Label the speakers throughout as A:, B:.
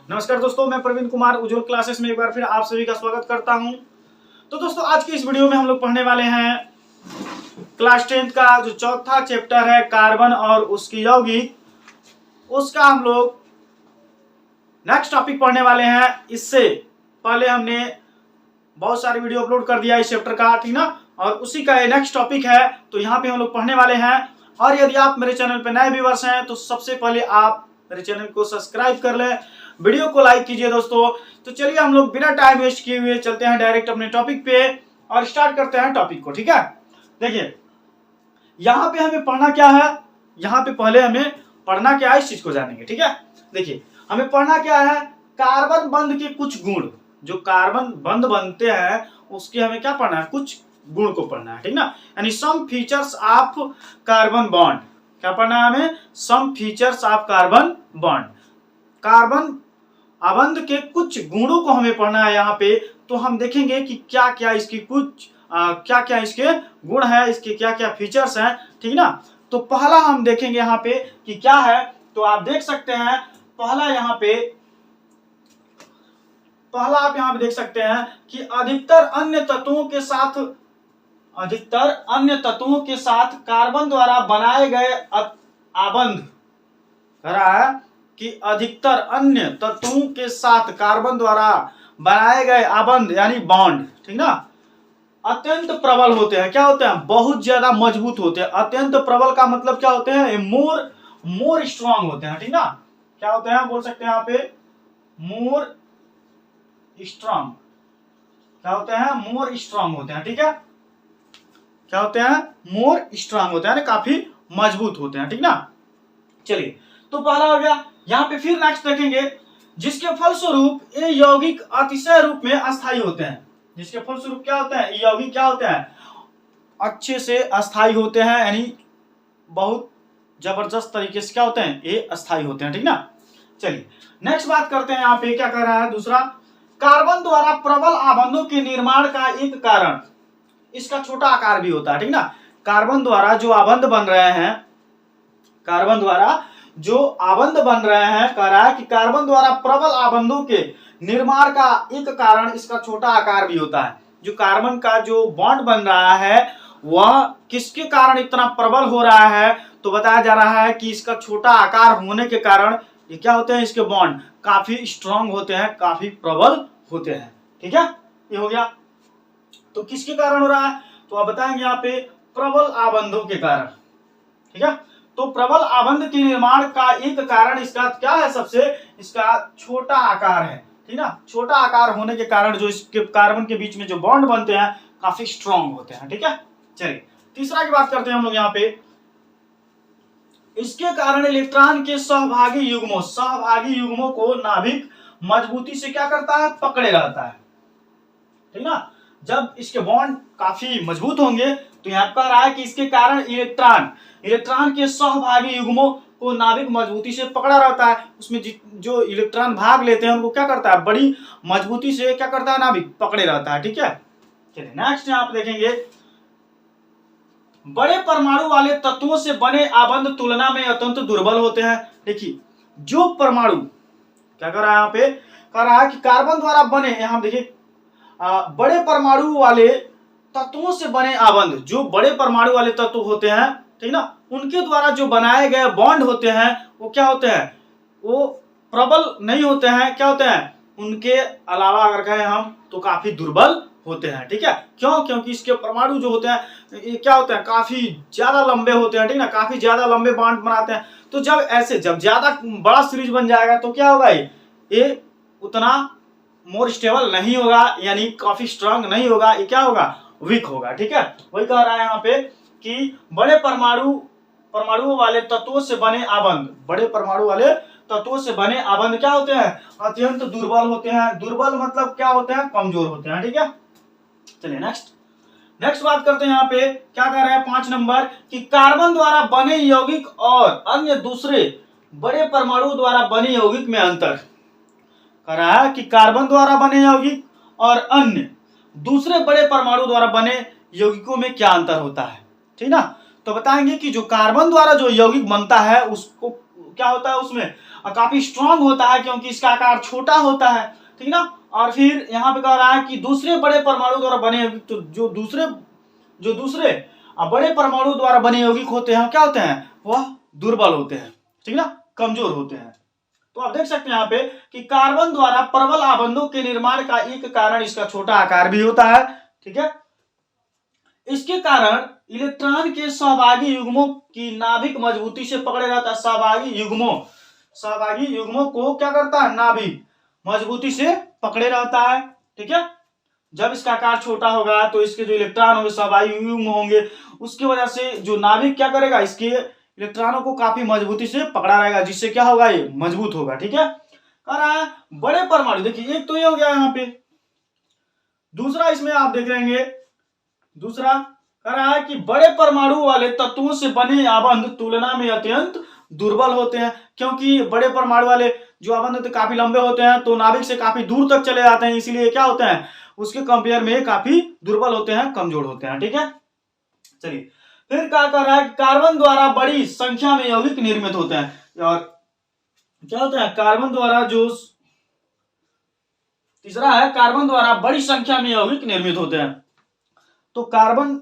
A: नमस्कार दोस्तों, मैं प्रवीण कुमार उज्ज्वल क्लासेस में एक बार फिर आप सभी का स्वागत करता हूं। तो दोस्तों, आज की इस वीडियो में हम लोग पढ़ने वाले हैं क्लास 10 का जो चौथा चैप्टर है कार्बन और उसकी यौगिक, उसका हम लोग नेक्स्ट टॉपिक पढ़ने वाले हैं। इससे पहले हमने बहुत सारी वीडियो अपलोड कर दिया इस चैप्टर का, ठीक ना, और उसी का ये नेक्स्ट टॉपिक है। तो यहाँ पे हम लोग पढ़ने वाले हैं। और यदि आप मेरे चैनल पे नए व्यूअर्स हैं तो सबसे पहले आप मेरे चैनल को सब्सक्राइब कर लें, वीडियो को लाइक कीजिए दोस्तों। तो चलिए हम लोग बिना टाइम वेस्ट किए हुए चलते हैं डायरेक्ट अपने टॉपिक पे और स्टार्ट करते हैं टॉपिक को, ठीक है। देखिए यहाँ पे हमें पढ़ना क्या है, यहाँ पे पहले हमें पढ़ना क्या है इस चीज को जानेंगे, ठीक है। देखिए हमें पढ़ना क्या है, कार्बन बंध के कुछ गुण, जो कार्बन बंध बनते हैं उसके हमें क्या पढ़ना है, कुछ गुण को पढ़ना है, ठीक ना। यानी some features of carbon bond, क्या पढ़ना है हमें, some features of carbon bond, carbon अबंध के कुछ गुणों को हमें पढ़ना है यहाँ पे। तो हम देखेंगे कि क्या क्या इसकी कुछ क्या क्या इसके गुण है, इसके क्या क्या फीचर्स हैं, ठीक ना। तो पहला हम देखेंगे यहाँ पे कि क्या है। तो आप देख सकते हैं पहला आप यहाँ पे देख सकते हैं कि अधिकतर अन्य तत्वों के साथ कार्बन द्वारा बनाए गए आबंध, कह रहा है कि अधिकतर अन्य तत्वों के साथ कार्बन द्वारा बनाए गए आबंध यानी बॉन्ड, ठीक ना, अत्यंत प्रबल होते हैं। क्या होते हैं, बहुत ज्यादा मजबूत होते हैं। अत्यंत प्रबल का मतलब क्या होते हैं, मोर स्ट्रांग होते हैं, ठीक ना। क्या होते हैं बोल सकते हैं यहाँ पे, मोर स्ट्रांग, क्या होते हैं, मोर स्ट्रांग होते हैं, ठीक है। क्या होते हैं, मोर स्ट्रांग होते हैं, काफी मजबूत होते हैं, ठीक ना। चलिए तो पहला हो गया। यहाँ पे फिर नेक्स्ट देखेंगे, जिसके फलस्वरूप ये यौगिक अतिशय रूप में अस्थायी होते हैं। जिसके फलस्वरूप क्या होते हैं, यौगिक क्या होते हैं, अच्छे से अस्थायी होते हैं, यानी बहुत जबरदस्त तरीके से क्या होते हैं, ये अस्थायी होते हैं, ठीक ना। चलिए नेक्स्ट बात करते हैं। यहाँ पे क्या कर रहा है, दूसरा, कार्बन द्वारा प्रबल आबंधों के निर्माण का एक कारण इसका छोटा आकार भी होता है, ठीक ना। कार्बन द्वारा जो आबंध बन रहे हैं, कार्बन द्वारा जो आबंध बन रहे हैं, कह रहा है कि कार्बन द्वारा प्रबल आबंधों के निर्माण का एक कारण इसका छोटा आकार भी होता है। जो कार्बन का जो बॉन्ड बन रहा है वह किसके कारण इतना प्रबल हो रहा है, तो बताया जा रहा है कि इसका छोटा आकार होने के कारण ये क्या होते हैं, इसके बॉन्ड काफी स्ट्रांग होते हैं, काफी प्रबल होते हैं, ठीक है। ये हो गया। तो किसके कारण हो रहा है, तो आप बताएंगे यहाँ पे, प्रबल आबंधों के कारण, ठीक है। तो प्रबल आबंध के निर्माण का एक कारण इसका क्या है, सबसे इसका छोटा आकार है, ठीक ना। छोटा आकार होने के कारण जो इसके कार्बन के बीच में जो बॉन्ड बनते हैं काफी स्ट्रांग होते हैं, ठीक है। चलिए तीसरा की बात करते हैं हम लोग यहाँ पे। इसके कारण इलेक्ट्रॉन के सहभागी युग्मों को नाभिक मजबूती से क्या करता है, पकड़े रहता है, ठीक ना। जब इसके बॉन्ड काफी मजबूत होंगे तो यहाँ पर रहा है कि इसके कारण इलेक्ट्रॉन के सहभागी युग्मों को नाभिक मजबूती से पकड़ा रहता है। उसमें जो इलेक्ट्रॉन भाग लेते हैं उनको क्या करता है, बड़ी मजबूती से क्या करता है, नाभिक पकड़े रहता है, ठीक है। चलिए नेक्स्ट यहाँ पे देखेंगे, बड़े परमाणु वाले तत्वों से बने आबंध तुलना में अत्यंत दुर्बल होते हैं। देखिए जो परमाणु, क्या कर रहा है यहाँ पे, कह रहा है कि कार्बन द्वारा बने, यहाँ देखिए बड़े परमाणु वाले तत्वों से बने आबंध, जो बड़े परमाणु वाले तत्व होते हैं, ठीक ना, उनके द्वारा जो बनाए गए बॉन्ड होते हैं वो क्या होते हैं, वो प्रबल नहीं होते हैं, क्या होते हैं, उनके अलावा अगर कहें हम तो काफी दुर्बल होते हैं, ठीक है। क्यों, क्योंकि इसके परमाणु जो होते हैं ये क्या होते हैं, काफी ज्यादा लंबे होते हैं, ठीक ना, काफी ज्यादा लंबे बॉन्ड बनाते हैं। तो जब ज्यादा बड़ा सीरीज बन जाएगा तो क्या होगा, ये उतना मोर स्टेबल नहीं होगा, यानी काफी स्ट्रांग नहीं होगा, ये क्या होगा, वीक होगा, ठीक है। वही कह रहा है यहाँ पे कि बड़े परमाणुओं वाले तत्वों से बने आबंध, बड़े परमाणु वाले तत्वों से बने आबंध क्या होते हैं, अत्यंत दुर्बल होते हैं। दुर्बल मतलब क्या होते हैं, कमजोर होते हैं, ठीक है। चलिए नेक्स्ट बात करते हैं। यहाँ पे क्या कह रहा है, 5 नंबर, कि कार्बन द्वारा बने यौगिक और अन्य दूसरे बड़े परमाणु द्वारा बने यौगिक में अंतर। कह रहा है कि कार्बन द्वारा बने यौगिक और अन्य दूसरे बड़े परमाणु द्वारा बने यौगिकों में क्या अंतर होता है, ठीक ना। तो बताएंगे कि जो कार्बन द्वारा जो यौगिक बनता है उसको क्या होता है उसमें काफी स्ट्रांग होता है, क्योंकि इसका आकार छोटा होता है, ठीक ना। और फिर यहाँ पे कह रहा है कि दूसरे बड़े परमाणु द्वारा बने यौगिक, तो जो दूसरे बड़े परमाणु द्वारा बने यौगिक होते हैं क्या होते हैं, वह दुर्बल होते हैं, ठीक ना, कमजोर होते हैं। तो आप देख सकते हैं यहाँ पे कि कार्बन द्वारा प्रबल आबंधों के निर्माण का एक कारण इसका छोटा आकार भी होता है, ठीक है। इसके कारण इलेक्ट्रॉन के सहभागी युग्मों की नाभिक मजबूती से पकड़े रहता है। सहभागी युग्मों को क्या करता है, नाभिक मजबूती से पकड़े रहता है, ठीक है। जब इसका आकार छोटा होगा तो इसके जो इलेक्ट्रॉन होंगे, सहभागी युग्म होंगे, उसकी वजह से जो नाभिक क्या करेगा, इसके इलेक्ट्रॉनों को काफी मजबूती से पकड़ा रहेगा, जिससे क्या होगा, ये मजबूत होगा, ठीक है। कह रहा है बड़े परमाणु, देखिए एक तो ये हो गया यहाँ पे, दूसरा इसमें आप देख रहेंगे, दूसरा कह रहा है कि बड़े परमाणु वाले तत्वों से बने आबंध तुलना में अत्यंत दुर्बल होते हैं, क्योंकि बड़े परमाणु वाले जो आबंध होते हैं काफी लंबे होते हैं, तो नाभिक से काफी दूर तक चले जाते हैं, इसलिए क्या होते हैं, उसके कंपेयर में काफी दुर्बल होते हैं, कमजोर होते हैं, ठीक है। चलिए फिर क्या कर रहा है, कार्बन द्वारा बड़ी संख्या में यौगिक निर्मित होते हैं। और क्या होता है, कार्बन द्वारा जो तीसरा है, कार्बन द्वारा बड़ी संख्या में यौगिक निर्मित होते हैं। तो कार्बन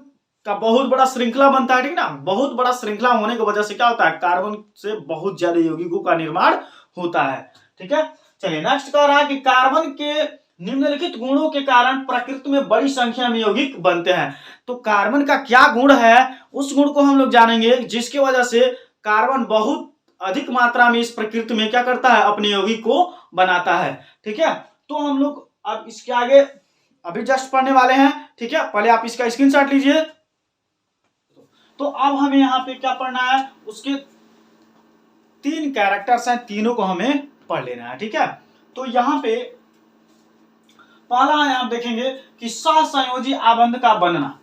A: का बहुत बड़ा श्रृंखला बनता है, ठीक ना, बहुत बड़ा श्रृंखला होने की वजह से क्या होता है, कार्बन से बहुत ज्यादा यौगिकों का निर्माण होता है, ठीक है। चलिए नेक्स्ट कह रहा है कि कार्बन के निम्नलिखित गुणों के कारण प्रकृति में बड़ी संख्या में यौगिक बनते हैं। तो कार्बन का क्या गुण है, उस गुण को हम लोग जानेंगे, जिसकी वजह से कार्बन बहुत अधिक मात्रा में इस प्रकृति में क्या करता है, अपने यौगिक को बनाता है, ठीक है। तो हम लोग अब इसके आगे अभी जस्ट पढ़ने वाले हैं, ठीक है। पहले आप इसका स्क्रीनशॉट लीजिए। तो अब हमें यहाँ पे क्या पढ़ना है, उसके 3 कैरेक्टर्स हैं, तीनों को हमें पढ़ लेना है, ठीक है। तो यहाँ पे पहला है, आप देखेंगे कि सहसंयोजी आबंध का बनना।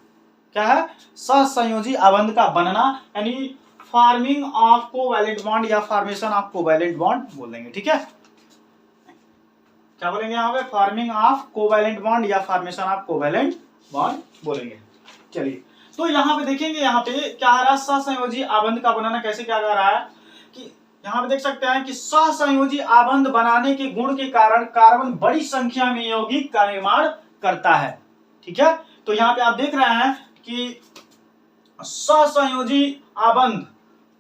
A: क्या है, सहसंयोजी आबंध का बनना, यानी फॉर्मिंग ऑफ कोवैलेंट बॉन्ड या फॉर्मेशन ऑफ कोवैलेंट बॉन्ड बोल देंगे, ठीक है। क्या बोलेंगे यहाँ पे, फॉर्मिंग ऑफ कोवैलेंट बॉन्ड या फॉर्मेशन ऑफ कोवैलेंट बॉन्ड बोलेंगे। चलिए तो यहाँ पे देखेंगे, यहाँ पे क्या आ रहा है, सहसंयोजी आबंध का बनाना कैसे क्या कर रहा है, कि यहाँ पे देख सकते हैं कि सहसंयोजी आबंध बनाने के गुण के कारण कार्बन बड़ी संख्या में यौगिक का निर्माण करता है, ठीक है। तो यहाँ पे आप देख रहे हैं कि सहसंयोजी आबंध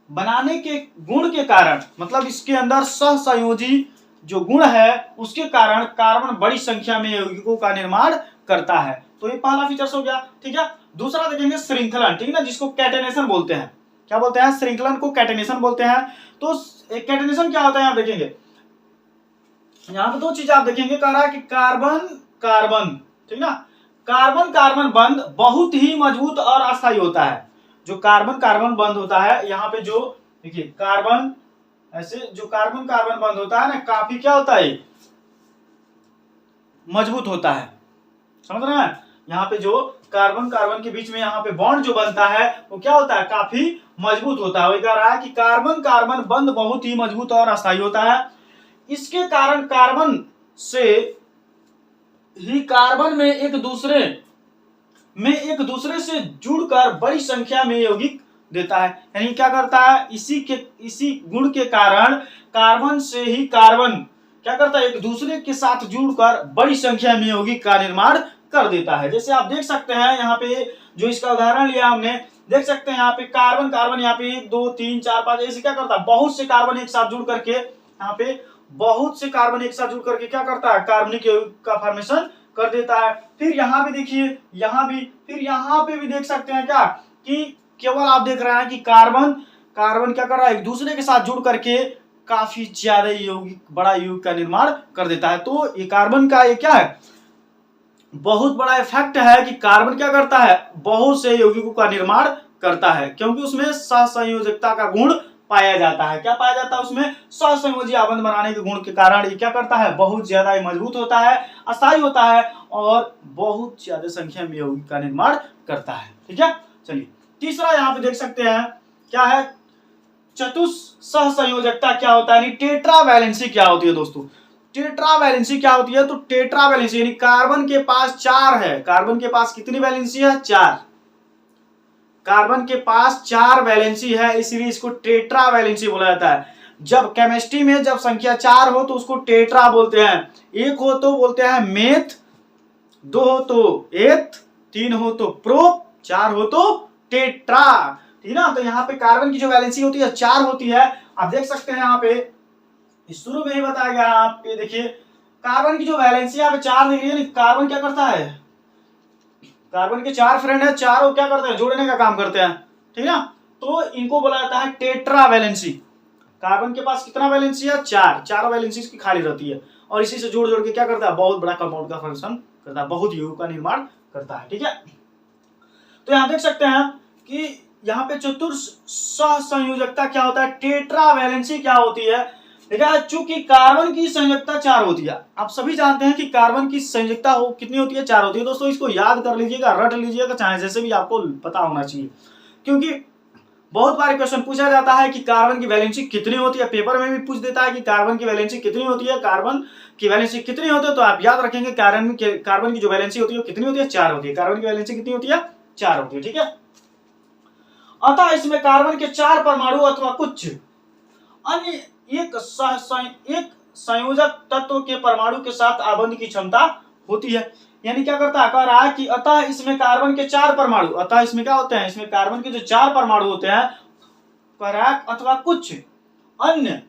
A: बनाने के गुण के कारण, मतलब इसके अंदर सहसंयोजी जो गुण है उसके कारण कार्बन बड़ी संख्या में यौगिकों का निर्माण करता है। तो ये पहला फीचर्स हो गया, ठीक है। दूसरा देखेंगे श्रृंखलन, ठीक है ना, जिसको कैटेनेशन बोलते हैं। क्या बोलते हैं, श्रृंखलन को कैटेनेशन बोलते हैं। तो कैटेनेशन क्या होता है, आप देखेंगे यहाँ पे 2 चीज आप देखेंगे, कह रहा है कि कार्बन कार्बन, ठीक ना, कार्बन कार्बन बंध बहुत ही मजबूत और अस्थायी होता है। जो कार्बन कार्बन बंध होता है, यहाँ पे जो देखिए कार्बन ऐसे जो कार्बन कार्बन बंध होता है ना, काफी क्या होता है, मजबूत होता है, समझ रहे हैं। यहाँ पे जो कार्बन कार्बन के बीच में यहाँ पे बॉन्ड जो बनता है वो क्या होता है, काफी मजबूत होता है। वही कह रहा है कि कार्बन कार्बन बंध बहुत ही मजबूत और अस्थायी होता है। इसके कारण कार्बन में एक दूसरे से जुड़कर बड़ी संख्या में यौगिक देता है। यानी क्या करता है, इसी गुण के कारण कार्बन से ही कार्बन क्या करता है, एक दूसरे के साथ जुड़कर बड़ी संख्या में यौगिक का निर्माण कर देता है। जैसे आप देख सकते हैं यहाँ पे जो इसका उदाहरण लिया हमने, देख सकते हैं यहाँ पे कार्बन कार्बन, यहाँ पे 1 2 3 4 5 ऐसे क्या करता है, बहुत से कार्बन एक साथ जुड़ करके, यहाँ पे बहुत से कार्बन एक साथ जुड़ करके क्या करता है, कार्बनिक यौगिक का फॉर्मेशन कर देता है। फिर यहाँ भी देखिए, यहाँ भी, फिर यहाँ पे भी देख सकते हैं क्या, कि केवल आप देख रहे हैं कि कार्बन क्या कर रहा है, एक दूसरे के साथ जुड़ करके काफी ज्यादा यौगिक, बड़ा यौगिक का निर्माण कर देता है। तो ये कार्बन का ये क्या है, बहुत बड़ा इफेक्ट है कि कार्बन क्या करता है, बहुत से यौगिकों का निर्माण करता है, क्योंकि उसमें सहसंयोजकता का गुण पाया जाता है। क्या पाया जाता है उसमें, सहसंयोजी आबंध बनाने के गुण के कारण ये क्या करता है, बहुत ज्यादा मजबूत होता है, अस्थायी होता है और बहुत ज्यादा संख्या में यौगिक का निर्माण करता है, ठीक है। चलिए तीसरा यहाँ पे देख सकते हैं क्या है, चतुस्सहसंयोजकता क्या होता है, टेट्रावैलेंसी क्या होती है दोस्तों। टेट्रावैलेंसी क्या होती है, तो टेट्रावैलेंसी यानी कार्बन के पास 4 है। कार्बन के पास कितनी वैलेंसी है, 4। कार्बन के पास 4 वैलेंसी है, इसलिए इसको टेट्रावैलेंसी बोला जाता है। जब केमिस्ट्री में जब संख्या 4 हो तो उसको टेट्रा बोलते हैं, 1 हो तो बोलते हैं मेथ, 2 हो तो एथ, 3 हो तो प्रो, 4 हो तो टेट्रा, ठीक ना। तो यहाँ पे कार्बन की जो वैलेंसी होती है 4 होती है। आप देख सकते हैं यहाँ पे शुरू में ही बताया गया, आप ये देखिए कार्बन की जो वैलेंसी यहाँ पे 4 दिख रही है, कार्बन क्या करता है, कार्बन के 4 फ्रेंड है, चारों क्या करते हैं, जोड़ने का काम करते हैं, ठीक ना। तो इनको बोला जाता है टेट्रा वैलेंसी। कार्बन के पास कितना वैलेंसी है, 4, चारों वैलेंसी इसकी खाली रहती है और इसी से जोड़ जोड़ के क्या करता है, बहुत बड़ा कंपाउंड का फंक्शन करता है, बहुत यौगिक का निर्माण करता है, ठीक है। तो यहाँ देख सकते हैं कि यहाँ पे चतुर्थ सहसंयोजकता क्या होता है, टेट्रा वैलेंसी क्या होती है, ठीक है। चूंकि कार्बन की संयोजकता 4 होती है, आप सभी जानते हैं कि कार्बन की संयोजकता हो कितनी होती है, 4 होती है। दोस्तों इसको याद कर लीजिएगा, रट लीजिएगा, चाहे जैसे भी आपको पता होना चाहिए, क्योंकि बहुत बार क्वेश्चन पूछा जाता है कि कार्बन की वैलेंसी कितनी होती है, पेपर में भी पूछ देता है कि कार्बन की वैलेंसी कितनी होती है, कार्बन की वैलेंसी कितनी होती है। तो आप याद रखेंगे कार्बन की जो वैलेंसी होती है वो कितनी होती है, 4 होती है। कार्बन की वैलेंसी कितनी होती है, 4 होती है, ठीक है। अतः इसमें कार्बन के 4 परमाणु अथवा कुछ अन्य एक संयोजक तत्व के परमाणु के साथ आबंध की क्षमता होती है। यानी क्या करता है, कह रहा है कि अतः इसमें कार्बन के 4 परमाणु, अतः इसमें क्या होते हैं, इसमें कार्बन के जो 4 परमाणु होते हैं, कह रहा है अथवा कुछ अन्य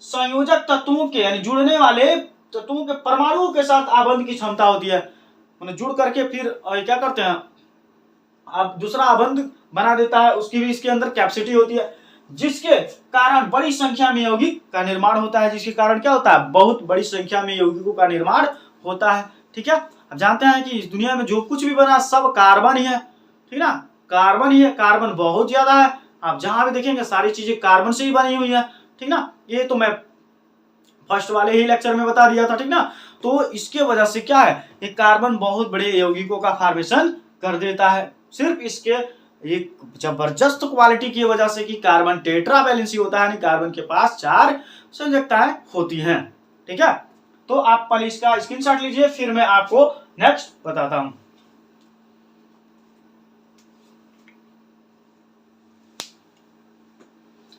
A: संयोजक तत्वों के यानी जुड़ने वाले तत्वों के परमाणुओं के साथ आबंध की क्षमता होती है। मतलब जुड़ करके फिर क्या करते हैं, आप दूसरा आबंध बना देता है, उसकी भी इसके अंदर कैपेसिटी होती है, जिसके कारण बड़ी संख्या में यौगिक का निर्माण होता है, जिसके कारण क्या होता है, बहुत बड़ी संख्या में यौगिकों का निर्माण होता है, ठीक है। अब जानते हैं कि इस दुनिया में जो कुछ भी बना सब कार्बन ही है, ठीक ना, कार्बन ही है, कार्बन बहुत ज्यादा है। आप जहां भी देखेंगे सारी चीजें कार्बन से ही बनी हुई है, ठीक ना। ये तो मैं फर्स्ट वाले ही लेक्चर में बता दिया था, ठीक ना। तो इसके वजह से क्या है, ये कार्बन बहुत बड़े यौगिकों का फॉर्मेशन कर देता है, सिर्फ इसके एक जबरदस्त क्वालिटी की वजह से कि कार्बन टेट्रा वैलेंसी होता है, कार्बन के पास 4 संयोजकताएं होती हैं, ठीक है। तो आप पहले इसका स्क्रीनशॉट लीजिए, फिर मैं आपको नेक्स्ट बताता हूं।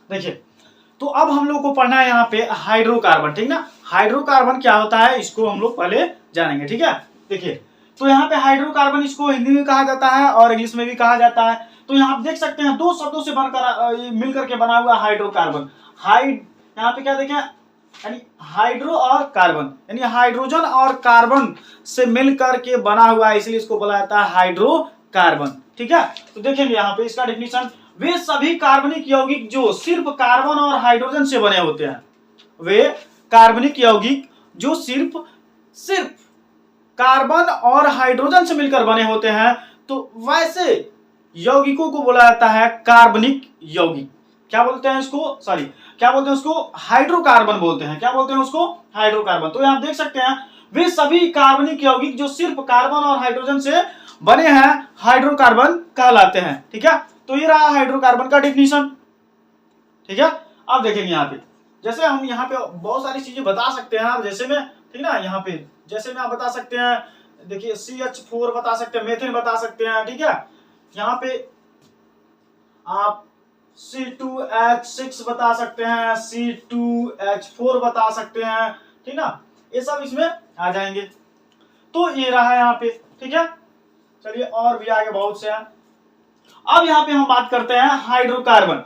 A: देखिए, तो अब हम लोग को पढ़ना है यहाँ पे हाइड्रोकार्बन, ठीक ना। हाइड्रोकार्बन क्या होता है इसको हम लोग पहले जानेंगे, ठीक है। देखिए, तो यहाँ पे हाइड्रोकार्बन इसको हिंदी में कहा जाता है और इंग्लिश में भी कहा जाता है। तो यहाँ आप देख सकते हैं 2 शब्दों से बनकर मिलकर के बना हुआ हाइड्रोकार्बन। यहाँ पे क्या देखें, यानी हाइड्रो और कार्बन, यानी हाइड्रोजन और कार्बन से मिलकर के बना हुआ है, इसलिए इसको बोला जाता है हाइड्रोकार्बन, ठीक है। तो देखेंगे यहाँ पे इसका डेफिनेशन, वे सभी कार्बनिक यौगिक जो सिर्फ कार्बन और हाइड्रोजन से बने होते हैं, वे कार्बनिक यौगिक जो सिर्फ कार्बन और हाइड्रोजन से मिलकर बने होते हैं, तो वैसे यौगिकों को बोला जाता है कार्बनिक यौगिक। क्या बोलते हैं इसको, क्या बोलते हैं उसको, हाइड्रोकार्बन बोलते हैं। क्या बोलते हैं उसको, हाइड्रोकार्बन। तो आप देख सकते हैं वे सभी कार्बनिक यौगिक जो सिर्फ कार्बन और हाइड्रोजन से बने हैं हाइड्रोकार्बन कहलाते हैं, ठीक है। तो ये रहा हाइड्रोकार्बन का डेफिनेशन, ठीक है। अब देखेंगे यहाँ पे, जैसे हम यहाँ पे बहुत सारी चीजें बता सकते हैं आप, जैसे में, ठीक ना, यहाँ पे जैसे में आप बता सकते हैं, देखिए CH4 बता सकते हैं, मेथेन बता सकते हैं, ठीक है। यहाँ पे आप C2H6 बता सकते हैं, C2H4 बता सकते हैं, ठीक ना, ये सब इसमें आ जाएंगे। तो ये रहा यहाँ पे, ठीक है। चलिए और भी आगे बहुत से हैं। अब यहाँ पे हम बात करते हैं हाइड्रोकार्बन।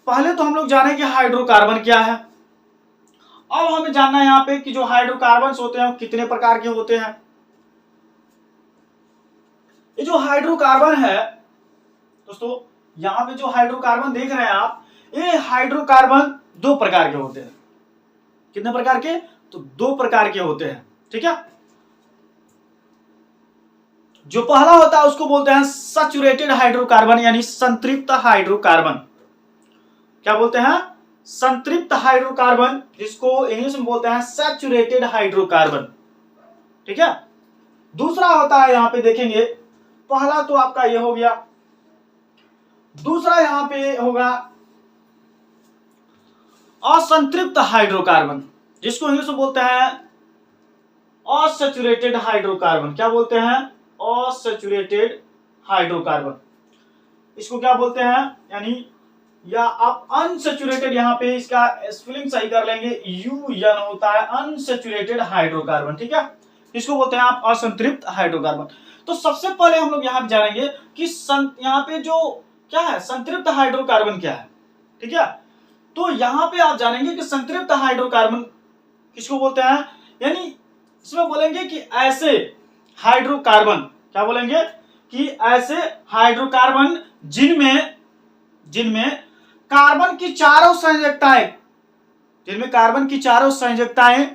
A: पहले तो हम लोग जाने कि हाइड्रोकार्बन क्या है। अब हमें जानना है यहाँ पे कि जो हाइड्रोकार्बन होते हैं वो कितने प्रकार के होते हैं। ये जो हाइड्रोकार्बन है दोस्तों, यहाँ पे जो हाइड्रोकार्बन देख रहे हैं आप, ये हाइड्रोकार्बन 2 प्रकार के होते हैं। कितने प्रकार के, तो 2 प्रकार के होते हैं, ठीक है। जो पहला होता है उसको बोलते हैं सैचुरेटेड हाइड्रोकार्बन, यानी संतृप्त हाइड्रोकार्बन। क्या बोलते हैं, संतृप्त हाइड्रोकार्बन, जिसको इंग्लिश में बोलते हैं सैचुरेटेड हाइड्रोकार्बन, ठीक है। दूसरा होता है, यहाँ पे देखेंगे, पहला तो आपका ये हो गया, दूसरा यहाँ पे होगा असंतृप्त हाइड्रोकार्बन, जिसको इंग्लिश में बोलते हैं असैचुरेटेड हाइड्रोकार्बन। क्या बोलते हैं, असैचुरेटेड हाइड्रोकार्बन। इसको क्या बोलते हैं, यानी या आप अनसेचुरेटेड, यहाँ पे इसका स्पेलिंग सही कर लेंगे, UN होता है अनसेचुरेटेड हाइड्रोकार्बन, ठीक है, इसको बोलते हैं आप असंतृप्त हाइड्रोकार्बन। तो सबसे पहले हम लोग यहाँ पे जानेंगे कि यहाँ पे जो क्या है संतृप्त हाइड्रोकार्बन क्या है, ठीक है। तो यहाँ पे आप जानेंगे कि संतृप्त हाइड्रोकार्बन किसको बोलते हैं, यानी इसमें बोलेंगे कि ऐसे हाइड्रोकार्बन, क्या बोलेंगे कि ऐसे हाइड्रोकार्बन जिनमें कार्बन की चारों संयोजकताएं, जिनमें कार्बन की चारों संयोजकताएं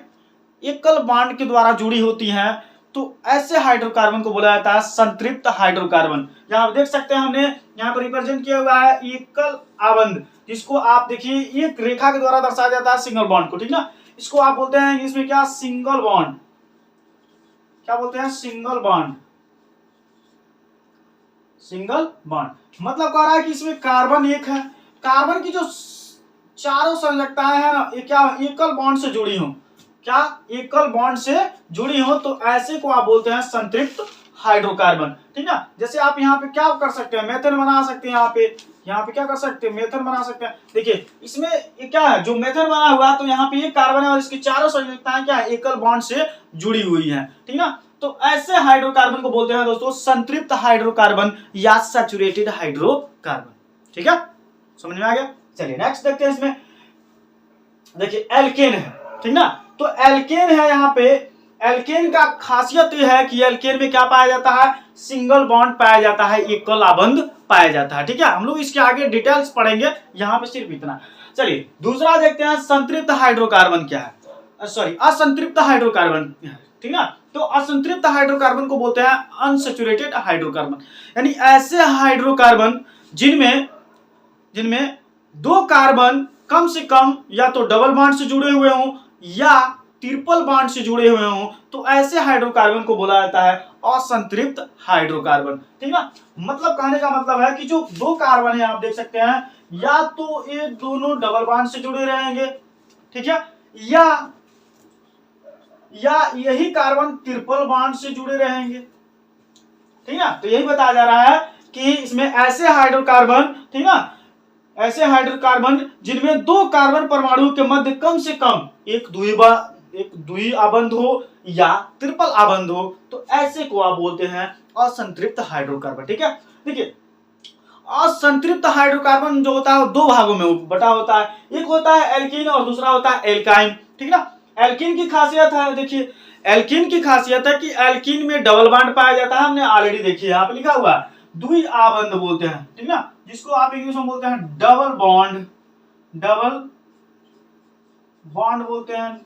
A: एकल बॉन्ड के द्वारा जुड़ी होती हैं, तो ऐसे हाइड्रोकार्बन को बोला जाता है संतृप्त हाइड्रोकार्बन। यहां आप देख सकते हैं हमने यहां पर रिप्रेजेंट किया हुआ है एकल आबंध, जिसको आप देखिए एक रेखा के द्वारा दर्शाया जाता है सिंगल बॉन्ड को, ठीक ना, इसको आप बोलते हैं इंग्लिश में क्या, सिंगल बॉन्ड, क्या बोलते हैं, सिंगल बॉन्ड, सिंगल बॉन्ड। मतलब कह रहा है कि इसमें कार्बन एक है, कार्बन की जो चारों संयोजकताएं हैं ना, ये क्या एकल बॉन्ड से जुड़ी हो, क्या एकल बॉन्ड से जुड़ी हो, तो ऐसे को आप बोलते हैं संतृप्त हाइड्रोकार्बन, ठीक ना। जैसे आप यहाँ पे क्या कर सकते हैं, मेथन बना सकते हैं, यहाँ पे क्या कर सकते हैं, मेथन बना सकते हैं। देखिए इसमें ये क्या है, जो मेथन बना हुआ है, तो यहाँ पे एक कार्बन है और इसकी चारों संयोजकताएं क्या है, एकल बॉन्ड से जुड़ी हुई है, ठीक ना। तो ऐसे हाइड्रोकार्बन को बोलते हैं दोस्तों संतृप्त हाइड्रोकार्बन या सैचुरेटेड हाइड्रोकार्बन, ठीक है, समझ में आ गया। चलिए नेक्स्ट देखते हैं, इसमें देखिए एल्केन है, ठीक ना। तो एल्केन है, यहाँ पे एल्केन का खासियत यह है कि एल्केन में क्या पाया जाता है, सिंगल बॉन्ड पाया जाता है, एकल आबंध पाया जाता है, ठीक है। हम लोग इसके आगे डिटेल्स पढ़ेंगे, यहाँ पे सिर्फ इतना। चलिए दूसरा देखते हैं संतृप्त हाइड्रोकार्बन क्या है, सॉरी असंतृप्त हाइड्रोकार्बन, ठीक ना। तो असंतृप्त हाइड्रोकार्बन को बोलते हैं अनसैचुरेटेड हाइड्रोकार्बन, यानी ऐसे हाइड्रोकार्बन जिनमें दो कार्बन कम से कम या तो डबल बॉन्ड से जुड़े हुए हों या ट्रिपल बॉन्ड से जुड़े हुए हों, तो ऐसे हाइड्रोकार्बन को बोला जाता है असंतृप्त हाइड्रोकार्बन, ठीक ना। मतलब कहने का मतलब है कि जो दो कार्बन है आप देख सकते हैं, या तो ये दोनों डबल बॉन्ड से जुड़े रहेंगे, ठीक है, या यही कार्बन ट्रिपल बॉन्ड से जुड़े रहेंगे, ठीक ना। तो यही बताया जा रहा है कि इसमें ऐसे हाइड्रोकार्बन, ठीक ना, ऐसे हाइड्रोकार्बन जिनमें दो कार्बन परमाणु के मध्य कम से कम एक द्वि आबंध हो या ट्रिपल आबंध हो, तो ऐसे को आप बोलते हैं असंतृप्त हाइड्रोकार्बन, ठीक है। देखिए असंतृप्त हाइड्रोकार्बन जो होता है दो भागों में बटा होता है, एक होता है एल्कीन और दूसरा होता है एल्काइन, ठीक ना। एल्कीन की खासियत है, देखिए एल्कीन की खासियत है कि एल्कीन में डबल बॉन्ड पाया जाता है, हमने ऑलरेडी देखी है, यहाँ पे लिखा हुआ है द्वि आबंध बोलते हैं, ठीक ना, जिसको आप इंग्लिश में बोलते हैं डबल बॉन्ड बोलते हैं।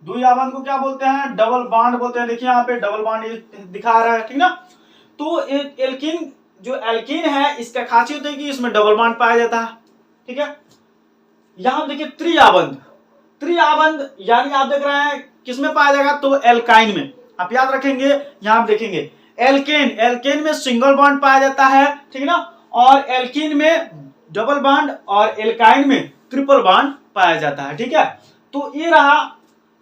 A: द्वि आबंध को क्या बोलते हैं, डबल बॉन्ड बोलते हैं। देखिए यहाँ पे डबल बॉन्ड दिखा रहा है, ठीक ना। तो एल्कीन जो एल्कीन है इसका खासियत है कि इसमें डबल बॉन्ड पाया जाता है, ठीक है। यहां देखिए त्रिआबंध यानी आप देख रहे हैं किसमें पाया जाएगा, तो एल्काइन में, आप याद रखेंगे, यहां आप देखेंगे एल्केन में सिंगल बॉन्ड पाया जाता है, ठीक ना, और एल्कीन में डबल बॉन्ड और एल्काइन में ट्रिपल बॉन्ड पाया जाता है, ठीक है। तो ये रहा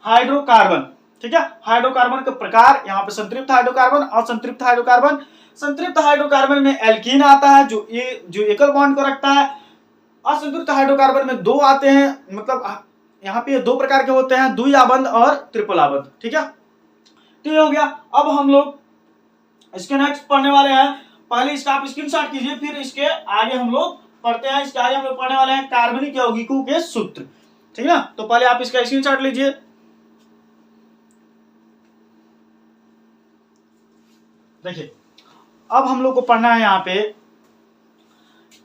A: हाइड्रोकार्बन, ठीक है। हाइड्रोकार्बन के प्रकार यहाँ पे संतृप्त हाइड्रोकार्बन और असंतृप्त हाइड्रोकार्बन। संतृप्त हाइड्रोकार्बन में एल्कीन आता है जो एकल बॉन्ड को रखता है। असंतृप्त हाइड्रोकार्बन में दो आते हैं, मतलब यहाँ पे दो प्रकार के होते हैं, द्वि आबंध और ट्रिपल आबंध, ठीक है। तो ये हो गया। अब हम लोग इसके नेक्स्ट पढ़ने वाले हैं, पहले इसका आप स्क्रीनशॉट कीजिए, फिर इसके आगे हम लोग पढ़ते हैं। इसके आगे हम लोग पढ़ने वाले हैं कार्बनिक यौगिकों के सूत्र, ठीक है ना। तो पहले आप इसका स्क्रीनशॉट लीजिए। देखिए अब हम लोग को पढ़ना है यहाँ पे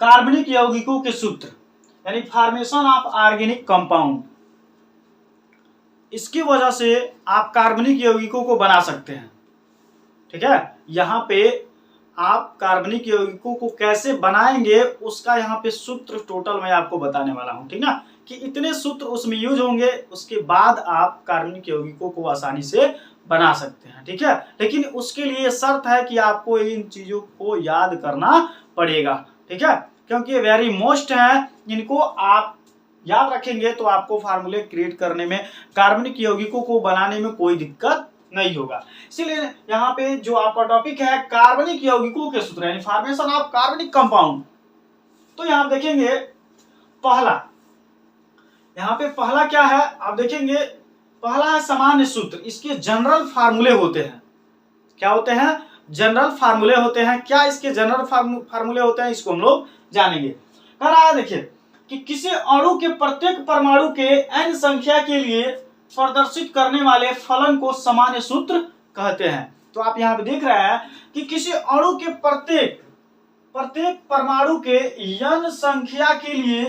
A: कार्बनिक यौगिकों के सूत्र, यानी फॉर्मेशन ऑफ ऑर्गेनिक कंपाउंड। इसकी वजह से आप कार्बनिक यौगिकों को बना सकते हैं, ठीक है। यहाँ पे आप कार्बनिक यौगिकों को कैसे बनाएंगे उसका यहाँ पे सूत्र टोटल मैं आपको बताने वाला हूँ, ठीक ना, कि इतने सूत्र उसमें यूज होंगे, उसके बाद आप कार्बनिक यौगिकों को आसानी से बना सकते हैं, ठीक है। लेकिन उसके लिए शर्त है कि आपको इन चीजों को याद करना पड़ेगा, ठीक है, क्योंकि ये वेरी मोस्ट है। इनको आप याद रखेंगे तो आपको फार्मूले क्रिएट करने में, कार्बनिक यौगिकों को बनाने में कोई दिक्कत नहीं होगा। इसीलिए यहाँ पे जो आपका टॉपिक है कार्बनिक यौगिकों के सूत्र, यानी फॉर्मेशन ऑफ कार्बनिक कंपाउंड, तो यहां देखेंगे पहला, यहां पे पहला क्या है आप देखेंगे, पहला है सामान्य सूत्र। इसके जनरल फार्मूले होते हैं। क्या होते हैं? जनरल फार्मूले होते हैं। क्या इसके जनरल फार्मूले होते हैं, इसको हम लोग जानेंगे। कह रहा है देखिए कि किसी अणु के प्रत्येक परमाणु के n संख्या के लिए प्रदर्शित करने वाले फलन को सामान्य सूत्र कहते हैं। तो आप यहां पे देख रहे हैं कि किसी अणु के प्रत्येक परमाणु के n संख्या के लिए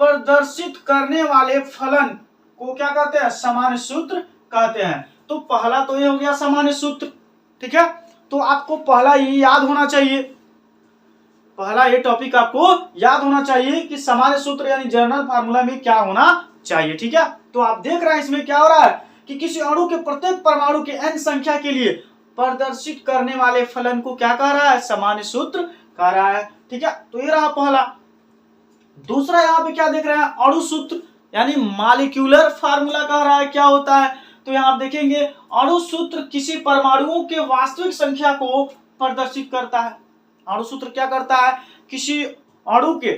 A: प्रदर्शित करने वाले फलन को क्या कहते हैं? सामान्य सूत्र कहते हैं। तो पहला तो ये हो गया सामान्य सूत्र, ठीक है। तो आपको पहला ये याद होना चाहिए, पहला ये टॉपिक आपको याद होना चाहिए कि सामान्य सूत्र यानी जनरल फार्मूला में क्या होना चाहिए, ठीक है। तो आप देख रहे हैं इसमें क्या हो रहा है कि किसी अणु के प्रत्येक परमाणु के n संख्या के लिए प्रदर्शित करने वाले फलन को क्या कह रहा है? सामान्य सूत्र कह रहा है, ठीक है। तो ये रहा पहला। दूसरा यहाँ पे क्या देख रहे हैं? अणु सूत्र यानी मॉलिक्यूलर फार्मूला कह रहा है। क्या होता है? तो यहाँ आप देखेंगे अणु सूत्र किसी परमाणुओं के वास्तविक संख्या को प्रदर्शित करता है। अणु सूत्र क्या करता है? किसी अणु के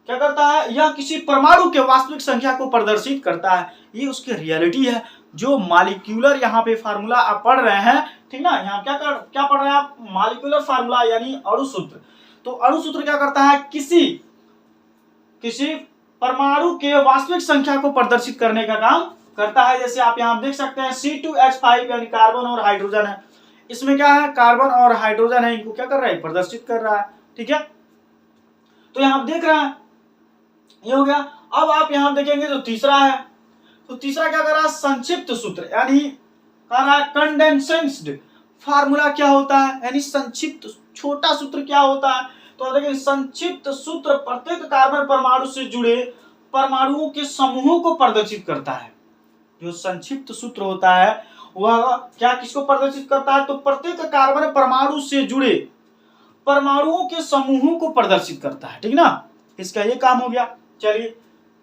A: क्या करता है? यह किसी परमाणु के वास्तविक संख्या को प्रदर्शित करता है। ये उसकी रियलिटी है। जो मॉलिक्यूलर यहाँ पे फार्मूला आप पढ़ रहे हैं, ठीक ना, यहाँ क्या पढ़ रहे हैं आप? मॉलिक्यूलर फार्मूला यानी अणु सूत्र। तो अणु सूत्र क्या करता है? किसी परमाणु के वास्तविक संख्या को प्रदर्शित करने का काम करता है। जैसे आप यहाँ देख सकते हैं C2H5 यानी कार्बन और हाइड्रोजन है। इसमें क्या है? कार्बन और हाइड्रोजन है, इनको क्या कर रहा है? प्रदर्शित कर रहा है, ठीक है। तो यहाँ आप देख रहे हैं ये हो गया। अब आप यहाँ देखेंगे जो तीसरा है, तो तीसरा क्या कर रहा है? संक्षिप्त सूत्र यानी कह रहा है कंडेंस्ड फार्मूला क्या होता है, यानी संक्षिप्त छोटा सूत्र क्या होता है। तो देखिए संक्षिप्त सूत्र प्रत्येक कार्बन परमाणु से जुड़े परमाणुओं के समूहों को प्रदर्शित करता है। जो संक्षिप्त सूत्र होता है वह क्या किसको प्रदर्शित करता है? तो प्रत्येक कार्बन परमाणु से जुड़े परमाणुओं के समूहों को प्रदर्शित करता है, ठीक ना। इसका ये काम हो गया। चलिए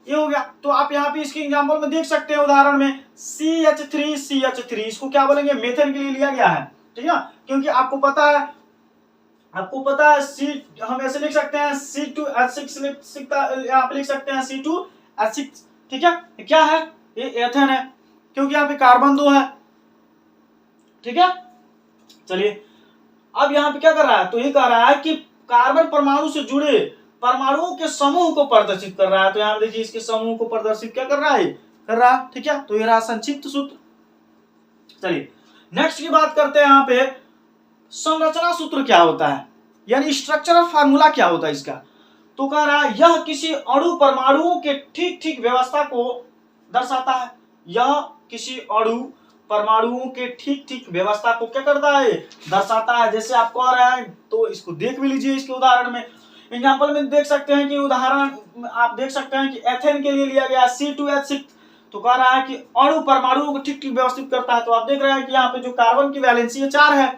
A: ये हो गया। तो आप यहाँ पे इसके एग्जांपल में देख सकते हैं, उदाहरण में CH3 इसको क्या बोलेंगे? मेथेन के लिए लिया गया है, ठीक है। क्योंकि आपको पता है हम ऐसे लिख सकते हैं C2H6 यहाँ पे लिख सकते हैं C2H6, ठीक है। क्या है? ये एथेन है, क्योंकि यहाँ पे कार्बन 2 है, ठीक है। चलिए अब यहाँ पे क्या कर रहा है? तो ये कह रहा है कि कार्बन परमाणु से जुड़े परमाणुओं के समूह को प्रदर्शित कर रहा है। तो यहाँ देखिए इसके समूह को प्रदर्शित क्या कर रहा है? कर रहा है, ठीक है। तो ये रहा संक्षिप्त सूत्र। चलिए नेक्स्ट की बात करते हैं। यहाँ पे संरचना सूत्र क्या होता है, यानी स्ट्रक्चरल फार्मूला क्या होता है इसका। तो कह रहा है यह किसी अणु परमाणुओं के ठीक ठीक व्यवस्था को दर्शाता है। यह किसी अणु परमाणुओं के ठीक ठीक व्यवस्था को क्या करता है? दर्शाता है। जैसे आप कह रहे हैं तो इसको देख भी लीजिए। इसके उदाहरण में एग्जाम्पल में देख सकते हैं कि उदाहरण आप देख सकते हैं कि एथेन के लिए लिया गया C2H6। तो कह रहा है कि अणु परमाणुओं को ठीक ठीक व्यवस्थित करता है। तो आप देख रहे हैं कि यहाँ पे जो कार्बन की वैलेंसी है 4 है।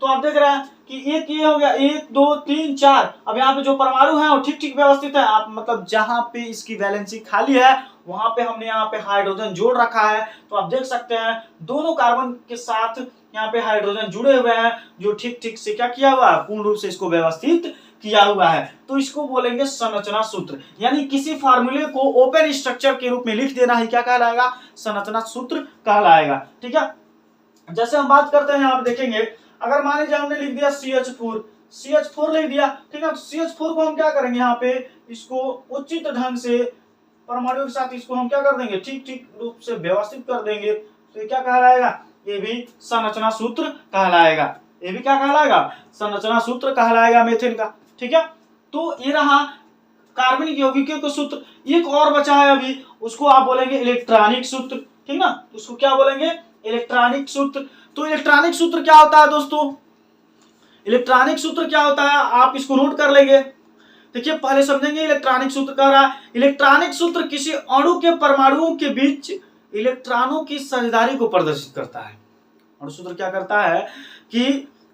A: तो आप देख रहे हैं कि एक ये हो गया, 1 2 3 4। अब यहाँ पे जो परमाणु है वो ठीक ठीक व्यवस्थित है। आप मतलब जहां पे इसकी वैलेंसी खाली है वहां पे हमने यहाँ पे हाइड्रोजन जोड़ रखा है। तो आप देख सकते हैं दोनों कार्बन के साथ यहाँ पे हाइड्रोजन जुड़े हुए हैं, जो ठीक ठीक से क्या किया हुआ है? पूर्ण रूप से इसको व्यवस्थित किया हुआ है। तो इसको बोलेंगे संरचना सूत्र। यानी किसी फार्मूले को ओपन स्ट्रक्चर के रूप में लिख देना ही क्या कहलाएगा? संरचना सूत्र कहलाएगा, ठीक है। जैसे हम बात करते हैं, यहाँ पे देखेंगे अगर मान लीजिए हमने लिख दिया CH4 लिख दिया, ठीक है। तो CH4 को हम क्या करेंगे? यहाँ पे इसको उचित ढंग से परमाणु के साथ इसको हम क्या कर देंगे? ठीक ठीक रूप से व्यवस्थित कर देंगे। तो ये क्या कहलाएगा? ये भी संरचना सूत्र कहलाएगा। ये भी क्या कहलाएगा? संरचना सूत्र कहलाएगा मेथेन का, ठीक है। तो ये रहा कार्बनिक यौगिकों का सूत्र। एक और बचा है अभी, उसको आप बोलेंगे इलेक्ट्रॉनिक सूत्र, ठीक ना। उसको क्या बोलेंगे? इलेक्ट्रॉनिक सूत्र। तो इलेक्ट्रॉनिक सूत्र क्या होता है दोस्तों? इलेक्ट्रॉनिक सूत्र क्या होता है आप इसको नोट कर लेंगे। देखिए पहले समझेंगे इलेक्ट्रॉनिक सूत्र कह रहा है। इलेक्ट्रॉनिक सूत्र किसी अणु के परमाणुओं के बीच इलेक्ट्रॉनों की साझेदारी को प्रदर्शित करता है। अणु सूत्र क्या करता है कि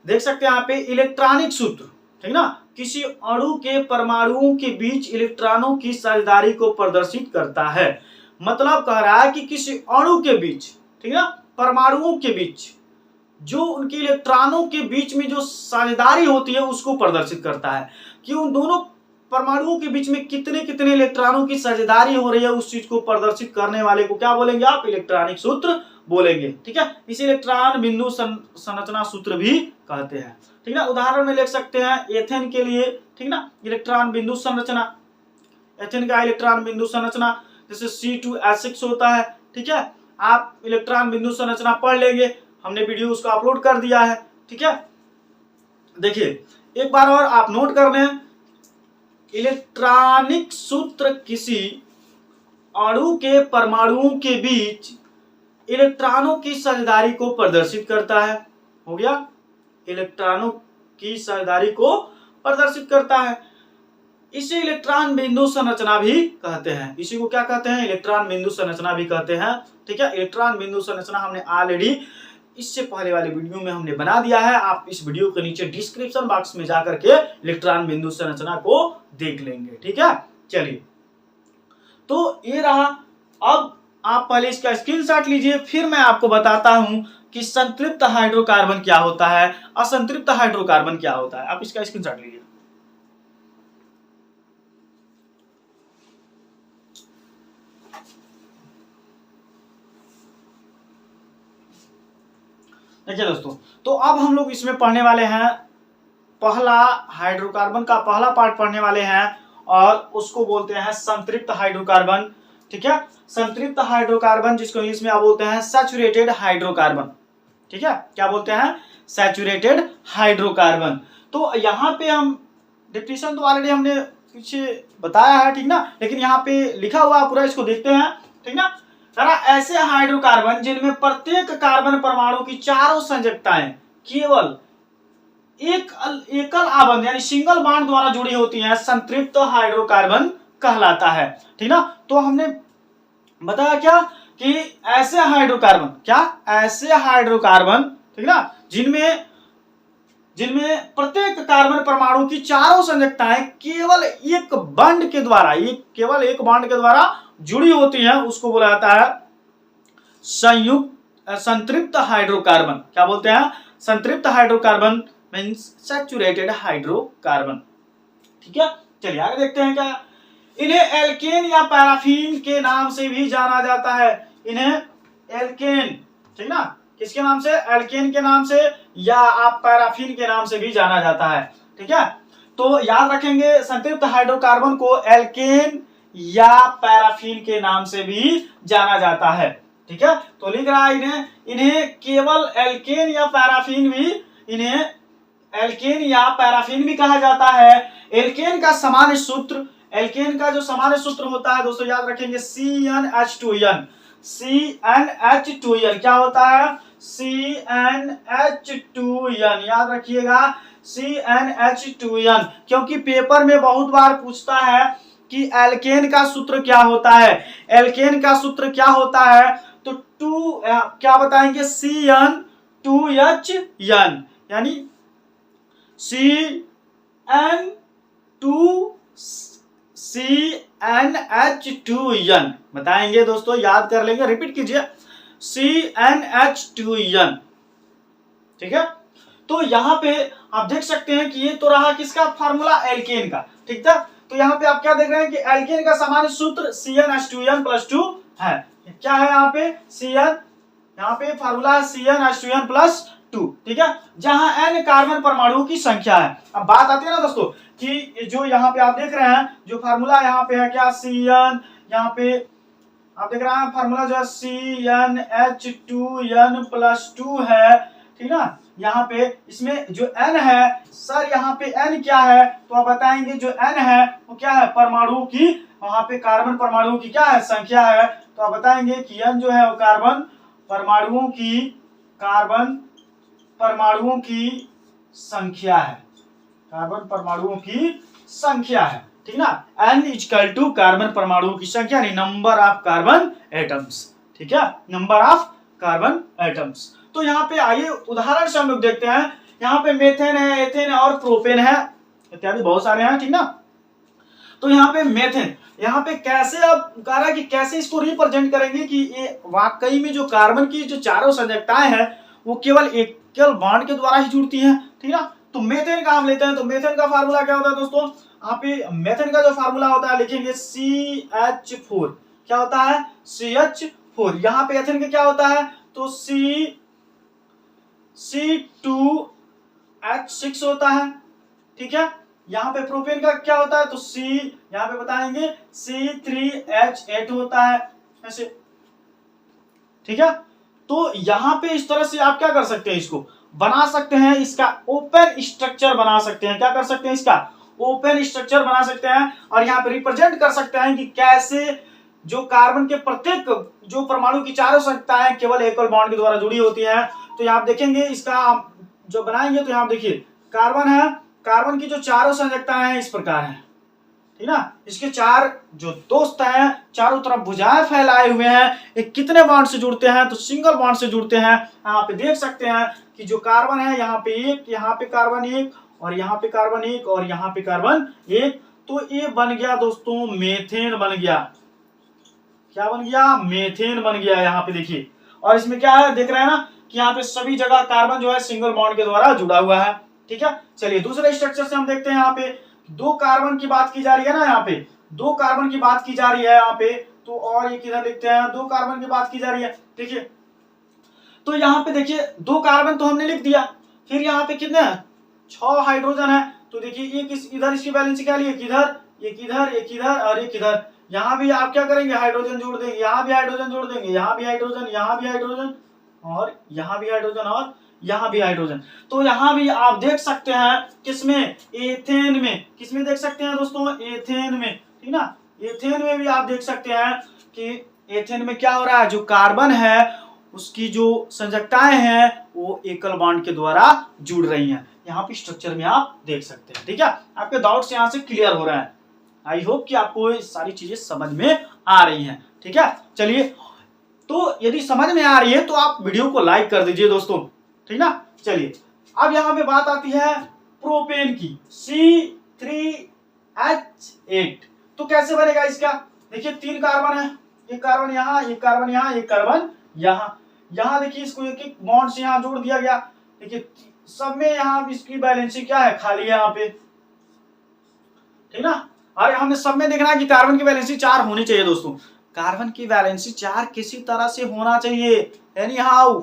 A: देख सकते हैं यहाँ पे इलेक्ट्रॉनिक सूत्र, ठीक ना, किसी अणु के परमाणुओं के बीच इलेक्ट्रॉनों की साझेदारी को प्रदर्शित करता है। मतलब कह रहा है कि किसी अणु के बीच, ठीक ना, परमाणुओं के बीच जो उनके इलेक्ट्रॉनों के बीच में जो साझेदारी होती है उसको प्रदर्शित करता है कि उन दोनों परमाणुओं के बीच में कितने कितने इलेक्ट्रॉनों की साझेदारी हो रही है उस चीज को प्रदर्शित करने वाले को क्या बोलेंगे आप? इलेक्ट्रॉनिक सूत्र बोलेंगे। ठीक है, इसे इलेक्ट्रॉन बिंदु संरचना सूत्र भी कहते हैं। ठीक है, उदाहरण में लिख सकते हैं एथेन के लिए, ठीक ना, इलेक्ट्रॉन बिंदु संरचना, एथेन का इलेक्ट्रॉन बिंदु संरचना जैसे C2H6 होता है। ठीक है, आप इलेक्ट्रॉन बिंदु संरचना पढ़ लेंगे, हमने वीडियो उसको अपलोड कर दिया है। ठीक है, देखिए एक बार और आप नोट कर लें, इलेक्ट्रॉनिक सूत्र किसी अणु के परमाणुओं के बीच इलेक्ट्रॉनों की साझेदारी को प्रदर्शित करता है। हो गया, इलेक्ट्रॉनों की साझेदारी को प्रदर्शित करता है। इसे इलेक्ट्रॉन बिंदु संरचना भी कहते हैं। इसी को क्या कहते हैं? इलेक्ट्रॉन बिंदु संरचना भी कहते हैं। ठीक है, इलेक्ट्रॉन बिंदु संरचना हमने ऑलरेडी इससे पहले वाले वीडियो में हमने बना दिया है। आप इस वीडियो के नीचे डिस्क्रिप्शन बॉक्स में जाकर के इलेक्ट्रॉन बिंदु संरचना को देख लेंगे। ठीक है, चलिए तो ये रहा। अब आप पहले इसका स्क्रीनशॉट लीजिए, फिर मैं आपको बताता हूं कि संतृप्त हाइड्रोकार्बन क्या होता है, असंतृप्त हाइड्रोकार्बन क्या होता है। आप इसका स्क्रीनशॉट लीजिए। देखिए दोस्तों, तो अब हम लोग इसमें पढ़ने वाले हैं पहला हाइड्रोकार्बन का पहला पार्ट पढ़ने वाले हैं और उसको बोलते हैं संतृप्त हाइड्रोकार्बन। ठीक है, संतृप्त हाइड्रोकार्बन जिसको इंग्लिश में आप बोलते हैं सैचुरेटेड हाइड्रोकार्बन। ठीक है, क्या बोलते हैं? Saturated hydrocarbon. तो यहाँ पे हम डिफिनेशन तो ऑलरेडी हमने पीछे बताया है, ठीक ना, लेकिन यहाँ पे लिखा हुआ पूरा, इसको देखते हैं। ठीक ना, ऐसे हाइड्रोकार्बन जिनमें प्रत्येक कार्बन परमाणु की चारों संयोजकताएं केवल एक एकल आबंध यानी सिंगल बॉन्ड द्वारा जुड़ी होती हैं, संतृप्त हाइड्रोकार्बन कहलाता है। ठीक ना, तो हमने बताया क्या कि ऐसे हाइड्रोकार्बन, क्या ऐसे हाइड्रोकार्बन, ठीक ना, जिनमें प्रत्येक कार्बन परमाणु की चारों संयोजकताएं केवल एक बॉन्ड के द्वारा जुड़ी होती हैं, उसको बोला जाता है संतृप्त हाइड्रोकार्बन। क्या बोलते हैं? संतृप्त हाइड्रोकार्बन मींस सैचुरेटेड हाइड्रोकार्बन। ठीक है, चलिए आगे देखते हैं क्या। इन्हें एल्केन या पैराफिन के नाम से भी जाना जाता है। इन्हें एल्केन, ठीक ना, किसके नाम से? एल्केन के नाम से, या आप पैराफिन के नाम से भी जाना जाता है। ठीक है, तो याद रखेंगे संतृप्त हाइड्रोकार्बन को एल्केन या पैराफिन के नाम से भी जाना जाता है। ठीक है, तो लिख रहा है इन्हें केवल एल्केन या पैराफिन भी कहा जाता है। एल्केन का सामान्य सूत्र, एल्केन का जो सामान्य सूत्र होता है दोस्तों याद रखेंगे CnH2n। CnH2n क्या होता है? CnH2n याद रखिएगा, CnH2n, क्योंकि पेपर में बहुत बार पूछता है कि एल्केन का सूत्र क्या होता है। एल्केन का सूत्र क्या होता है? तो क्या बताएंगे? CN2H-N, यानी CnH2n बताएंगे दोस्तों, याद कर लेंगे, रिपीट कीजिए, CnH2n। ठीक है, तो यहाँ पे आप देख सकते हैं कि ये तो रहा किसका फार्मूला? एल्केन का। ठीक था, तो यहाँ पे आप क्या देख रहे हैं कि एल्केन का सामान्य सूत्र CnH2n+2 है। क्या है यहाँ पे? यहाँ पे फार्मूला है CnH2n+2। ठीक है, जहां n कार्बन परमाणुओं की संख्या है। अब बात आती है ना दोस्तों कि जो यहाँ पे आप देख रहे हैं जो फार्मूला यहाँ पे है क्या? Cn, यहाँ पे आप देख रहे हैं फार्मूला जो है CnH2n+2 है। ठीक ना, यहाँ पे इसमें जो n है, सर यहाँ पे n क्या है? तो आप बताएंगे जो n है वो क्या है? परमाणु की, वहां पे कार्बन परमाणुओं की क्या है? संख्या है। तो आप बताएंगे कि n जो है वो कार्बन परमाणुओं की संख्या है। कार्बन परमाणुओं की संख्या है। ठीक ना, n = कार्बन परमाणुओं की संख्या, यानी नंबर ऑफ कार्बन एटम्स। ठीक है, नंबर ऑफ कार्बन एटम्स। तो यहाँ पे आइए उदाहरण से हम लोग देखते हैं। यहाँ पे मेथेन है, एथेन है और प्रोपेन है, इत्यादि बहुत सारे हैं। ठीक ना, तो यहाँ पे मेथेन, यहाँ पे कैसे अब कह रहा है कि कैसे इसको रिप्रेजेंट करेंगे कि ये वाकई में जो कार्बन की जो चारों संयोजकताएं हैं वो केवल एकल बॉन्ड के द्वारा ही जुड़ती हैं। ठीक है, तो मेथेन का हम लेते हैं, तो मेथेन का फार्मूला क्या होता है दोस्तों? यहाँ पे मेथेन का जो फार्मूला होता है लिखेंगे CH4। क्या होता है? CH4। यहाँ पे एथेन का क्या होता है? तो C2H6 होता है। ठीक है। यहाँ पे प्रोपेन का क्या होता है? तो यहाँ पे बताएंगे C3H8 होता है ऐसे। ठीक है। तो यहाँ पे इस तरह से आप क्या कर सकते हैं, इसको बना सकते हैं, इसका ओपन स्ट्रक्चर बना सकते हैं। क्या कर सकते हैं? इसका ओपन स्ट्रक्चर बना सकते हैं और यहाँ पे रिप्रेजेंट कर सकते हैं कि कैसे जो कार्बन के प्रत्येक जो परमाणु की चारों संख्याएं केवल एकल बॉन्ड के द्वारा जुड़ी होती हैं। तो यहाँ आप देखेंगे इसका जो बनाएंगे तो यहाँ देखिए कार्बन है, कार्बन की जो चारों संयोजकताएं हैं इस प्रकार हैं। ठीक ना। इसके चार जो दोस्त हैं चारों तरफ भुजाएं फैलाए हुए हैं। ये कितने बॉन्ड से जुड़ते हैं? तो सिंगल बॉन्ड से जुड़ते हैं। यहाँ पे देख सकते हैं कि जो कार्बन है यहाँ पे एक, यहाँ पे कार्बन एक, और यहाँ पे कार्बन एक, और यहाँ पे कार्बन एक। तो ये बन गया दोस्तों मेथेन बन गया। क्या बन गया? मेथेन बन गया। यहाँ पे देखिए, और इसमें क्या है देख रहे हैं ना कि यहाँ पे सभी जगह कार्बन जो है सिंगल बॉन्ड के द्वारा जुड़ा हुआ है। ठीक है। चलिए दूसरे स्ट्रक्चर से हम देखते हैं। यहाँ पे दो कार्बन की बात की जा रही है ना, यहाँ पे दो कार्बन की बात की जा रही है यहाँ पे। तो और ये किधर लिखते हैं? दो कार्बन की बात की जा रही है। देखिए तो यहाँ पे देखिए दो कार्बन तो हमने लिख दिया, फिर यहाँ पे कितने हैं? 6 हाइड्रोजन है। तो देखिए एक इधर इसकी वैलेंसी क्या ली? एक इधर, एक इधर, एक इधर और एक इधर। यहाँ भी आप क्या करेंगे? हाइड्रोजन जोड़ देंगे। यहाँ भी हाइड्रोजन जोड़ देंगे, यहाँ भी हाइड्रोजन, यहाँ भी हाइड्रोजन, और यहाँ भी हाइड्रोजन, और यहाँ भी हाइड्रोजन। तो यहाँ भी आप देख सकते हैं किसमें? एथेन में। किसमें देख सकते हैं दोस्तों? एथेन में। ठीक ना। एथेन में भी आप देख सकते हैं कि एथेन में क्या हो रहा है? जो कार्बन है उसकी जो संयोजकताएं हैं वो एकल बॉन्ड के द्वारा जुड़ रही हैं। यहाँ पे स्ट्रक्चर में आप देख सकते हैं। ठीक है। आपके डाउट्स यहाँ से क्लियर हो रहे हैं। आई होप कि आपको ये सारी चीजें समझ में आ रही हैं। ठीक है। चलिए, तो यदि समझ में आ रही है तो आप वीडियो को लाइक कर दीजिए दोस्तों। ठीक ना। चलिए अब यहाँ पे बात आती है प्रोपेन की, C3H8। तो कैसे बनेगा इसका? देखिए 3 कार्बन है, एक कार्बन यहाँ, एक कार्बन यहाँ, एक कार्बन यहाँ। यहाँ देखिए इसको एक एक बॉन्ड से यहाँ जोड़ दिया गया। देखिए सब में यहाँ इसकी बैलेंसी क्या है? खाली है यहाँ पे। ठीक ना। अरे हमें सब में देखना है कि कार्बन की वैलेंसी 4 होनी चाहिए दोस्तों। कार्बन की वैलेंसी 4 किसी तरह से होना चाहिए, एनी हाउ।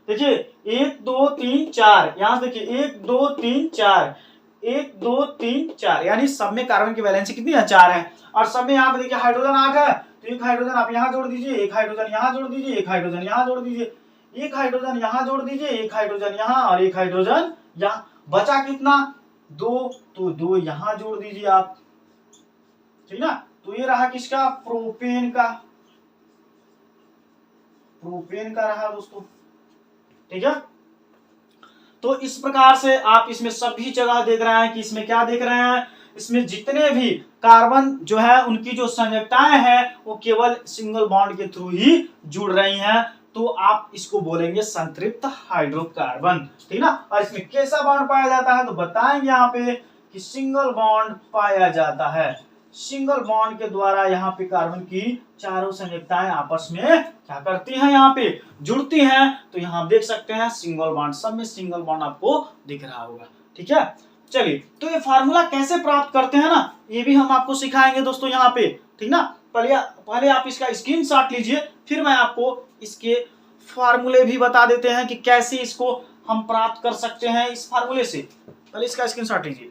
A: देखिए 1 2 3 4, यहां से देखिए 1 2 3 4, 1 2 3 4, यानी सब में कार्बन की वैलेंसी कितनी है? 4 है। और सब में यहाँ पे देखिए हाइड्रोजन 8 है। तो एक हाइड्रोजन आप यहाँ जोड़ दीजिए, एक हाइड्रोजन यहाँ जोड़ दीजिए, एक हाइड्रोजन यहाँ जोड़ दीजिए, एक हाइड्रोजन यहाँ जोड़ दीजिए, एक हाइड्रोजन यहाँ, और एक हाइड्रोजन यहाँ। बचा कितना? 2। तो 2 यहाँ जोड़ दीजिए आप। ठीक ना। तो ये रहा किसका? प्रोपेन का। प्रोपेन का रहा दोस्तों। ठीक है। तो इस प्रकार से आप इसमें सभी जगह देख रहे हैं कि इसमें क्या देख रहे हैं? इसमें जितने भी कार्बन जो है उनकी जो संयोजकताएं हैं वो केवल सिंगल बॉन्ड के थ्रू ही जुड़ रही हैं। तो आप इसको बोलेंगे संतृप्त हाइड्रोकार्बन। ठीक ना। और इसमें कैसा बॉन्ड पाया जाता है? तो बताएंगे यहाँ पे कि सिंगल बॉन्ड पाया जाता है। सिंगल बॉन्ड के द्वारा यहाँ पे कार्बन की चारों संयोजकताएं आपस में क्या करती हैं? यहाँ पे जुड़ती हैं। तो यहाँ आप देख सकते हैं सिंगल बॉन्ड, सब में सिंगल बॉन्ड आपको दिख रहा होगा। ठीक है। चलिए, तो ये फार्मूला कैसे प्राप्त करते हैं ना, ये भी हम आपको सिखाएंगे दोस्तों यहाँ पे। ठीक ना। पहले आप इसका स्क्रीनशॉट लीजिए, फिर मैं आपको इसके फार्मूले भी बता देते हैं कि कैसे इसको हम प्राप्त कर सकते हैं इस फार्मूले से। पहले इसका स्क्रीनशॉट लीजिए।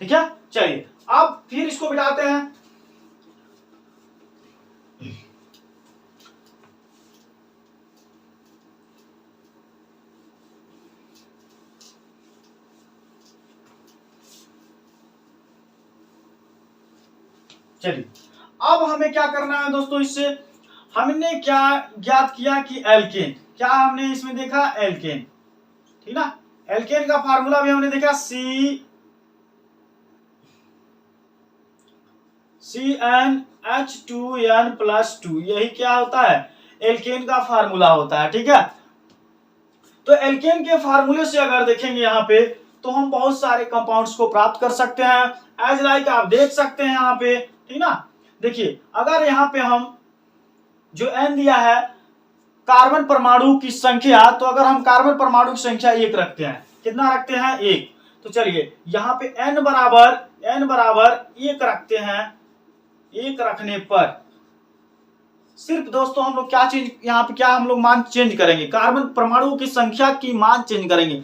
A: ठीक है। चलिए अब फिर इसको मिटाते हैं। चलिए अब हमें क्या करना है दोस्तों? इससे हमने क्या ज्ञात किया कि एल्केन, क्या हमने इसमें देखा? एल्केन। ठीक ना। एल्केन का फार्मूला भी हमने देखा, CnH2n+2। यही क्या होता है? एल्केन का फार्मूला होता है। ठीक है। तो एल्केन के फार्मूले से अगर देखेंगे यहाँ पे तो हम बहुत सारे कंपाउंड्स को प्राप्त कर सकते हैं। एज लाइक आप देख सकते हैं यहाँ पे। ठीक ना। देखिए अगर यहाँ पे हम जो N दिया है कार्बन परमाणु की संख्या, तो अगर हम कार्बन परमाणु की संख्या 1 रखते हैं, कितना रखते हैं 1, तो चलिए यहाँ पे n बराबर 1 रखते हैं। 1 रखने पर सिर्फ दोस्तों हम लोग क्या चेंज, यहाँ पे क्या हम लोग मान चेंज करेंगे, कार्बन परमाणुओं की संख्या की मान चेंज करेंगे।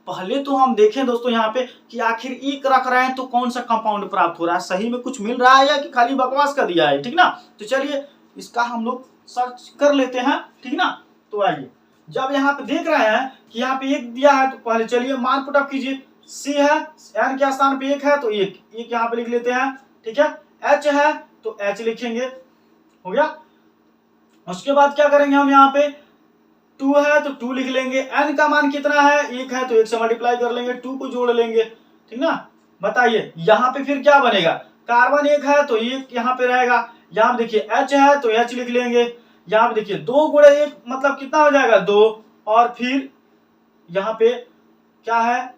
A: पहले तो हम देखें दोस्तों यहाँ पे कि आखिर 1 रख रहे हैं तो कौन सा कंपाउंड प्राप्त हो रहा है, सही में कुछ मिल रहा है या कि खाली बकवास कर दिया है, ठीक ना। तो चलिए इसका हम लोग सर्च कर लेते हैं, ठीक ना। तो आइए, जब यहाँ पे देख रहे हैं कि यहाँ पे 1 दिया है, तो पहले चलिए मान पुटअप कीजिए। C है, n के स्थान पे 1 है तो 1 यहाँ पे लिख लेते हैं, ठीक है। H है तो H लिखेंगे, हो गया। उसके बाद क्या करेंगे हम, यहाँ पे 2 है तो 2 लिख लेंगे। n का मान कितना है, 1 है तो 1 से मल्टीप्लाई कर लेंगे, 2 को जोड़ लेंगे, ठीक ना। बताइए यहाँ पे फिर क्या बनेगा, कार्बन 1 है तो 1 यहाँ पे रहेगा। यहाँ पे देखिए H है तो H लिख लेंगे। यहाँ पे देखिए 2 गुणे 1 मतलब कितना हो जाएगा 2, और फिर यहाँ पे क्या है,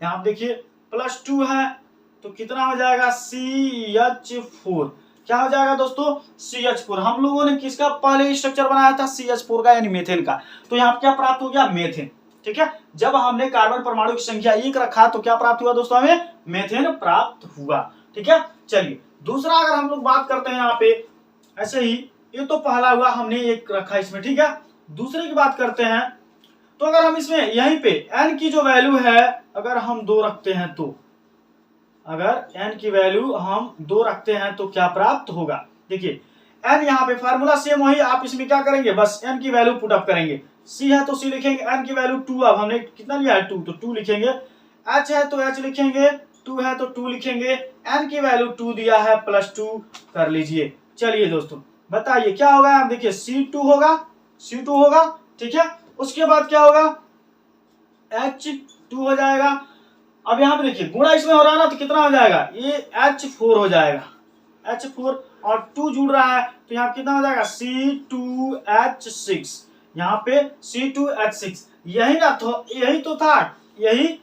A: यहाँ पे देखिए +2 है तो कितना हो जाएगा CH4। क्या हो जाएगा दोस्तों CH4। हम लोगों ने किसका पहले स्ट्रक्चर बनाया था, CH4 का, यानी मीथेन का। तो यहाँ पे क्या प्राप्त हो गया, मीथेन, ठीक है। जब हमने कार्बन परमाणु की संख्या 1 रखा तो क्या प्राप्त हुआ दोस्तों, हमें मीथेन प्राप्त हुआ, ठीक है। चलिए दूसरा अगर हम लोग बात करते हैं यहाँ पे, ऐसे ही ये तो पहला हुआ, हमने 1 रखा इसमें, ठीक है। दूसरे की बात करते हैं, तो अगर हम इसमें यहीं पे n की जो वैल्यू है अगर हम 2 रखते हैं, तो अगर n की वैल्यू हम 2 रखते हैं तो क्या प्राप्त होगा। देखिए n यहाँ पे फार्मूला सेम वही, आप इसमें क्या करेंगे, बस n की वैल्यू पुट अप करेंगे। c है तो c लिखेंगे, n की वैल्यू 2, अब हमने कितना लिया है 2 तो 2 लिखेंगे। h है तो h लिखेंगे, 2 है तो 2 लिखेंगे। n की वैल्यू 2 दिया है, +2 कर लीजिए। चलिए दोस्तों बताइए क्या होगा, आप देखिए C2 होगा, ठीक है। उसके बाद क्या होगा, H2 हो जाएगा। अब यहाँ पे देखिए गुणा इसमें हो रहा है ना, तो कितना हो जाएगा, ये H4 हो जाएगा, H4 और 2 जुड़ रहा है तो यहाँ कितना हो जाएगा C2H6। यहाँ पे C2H6, यही ना, तो यही तो था, यही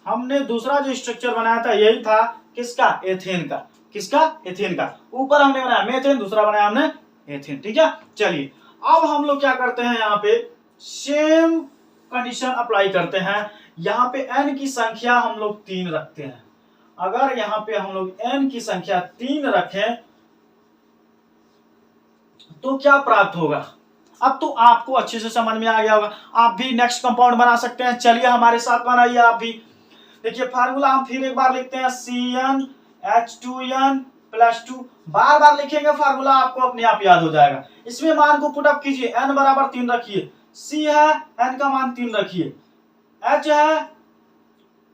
A: हमने दूसरा जो स्ट्रक्चर बनाया था यही था, किसका, एथेन का। किसका, एथेन का। ऊपर हमने बनाया मेथेन, दूसरा बनाया हमने एथेन, ठीक है। चलिए अब हम लोग क्या करते हैं, यहाँ पे सेम कंडीशन अप्लाई करते हैं। यहाँ पे n की संख्या हम लोग 3 रखते हैं। अगर यहाँ पे हम लोग n की संख्या 3 रखें तो क्या प्राप्त होगा। अब तो आपको अच्छे से समझ में आ गया होगा, आप भी नेक्स्ट कंपाउंड बना सकते हैं। चलिए हमारे साथ बनाइए आप भी। देखिए फार्मूला हम फिर एक बार लिखते हैं, CnH2n+2। बार बार लिखेंगे फार्मूला, आपको अपने आप याद हो जाएगा। इसमें मान को पुटअप कीजिए, n बराबर 3 रखिए, C है n का मान 3 रखिए, H है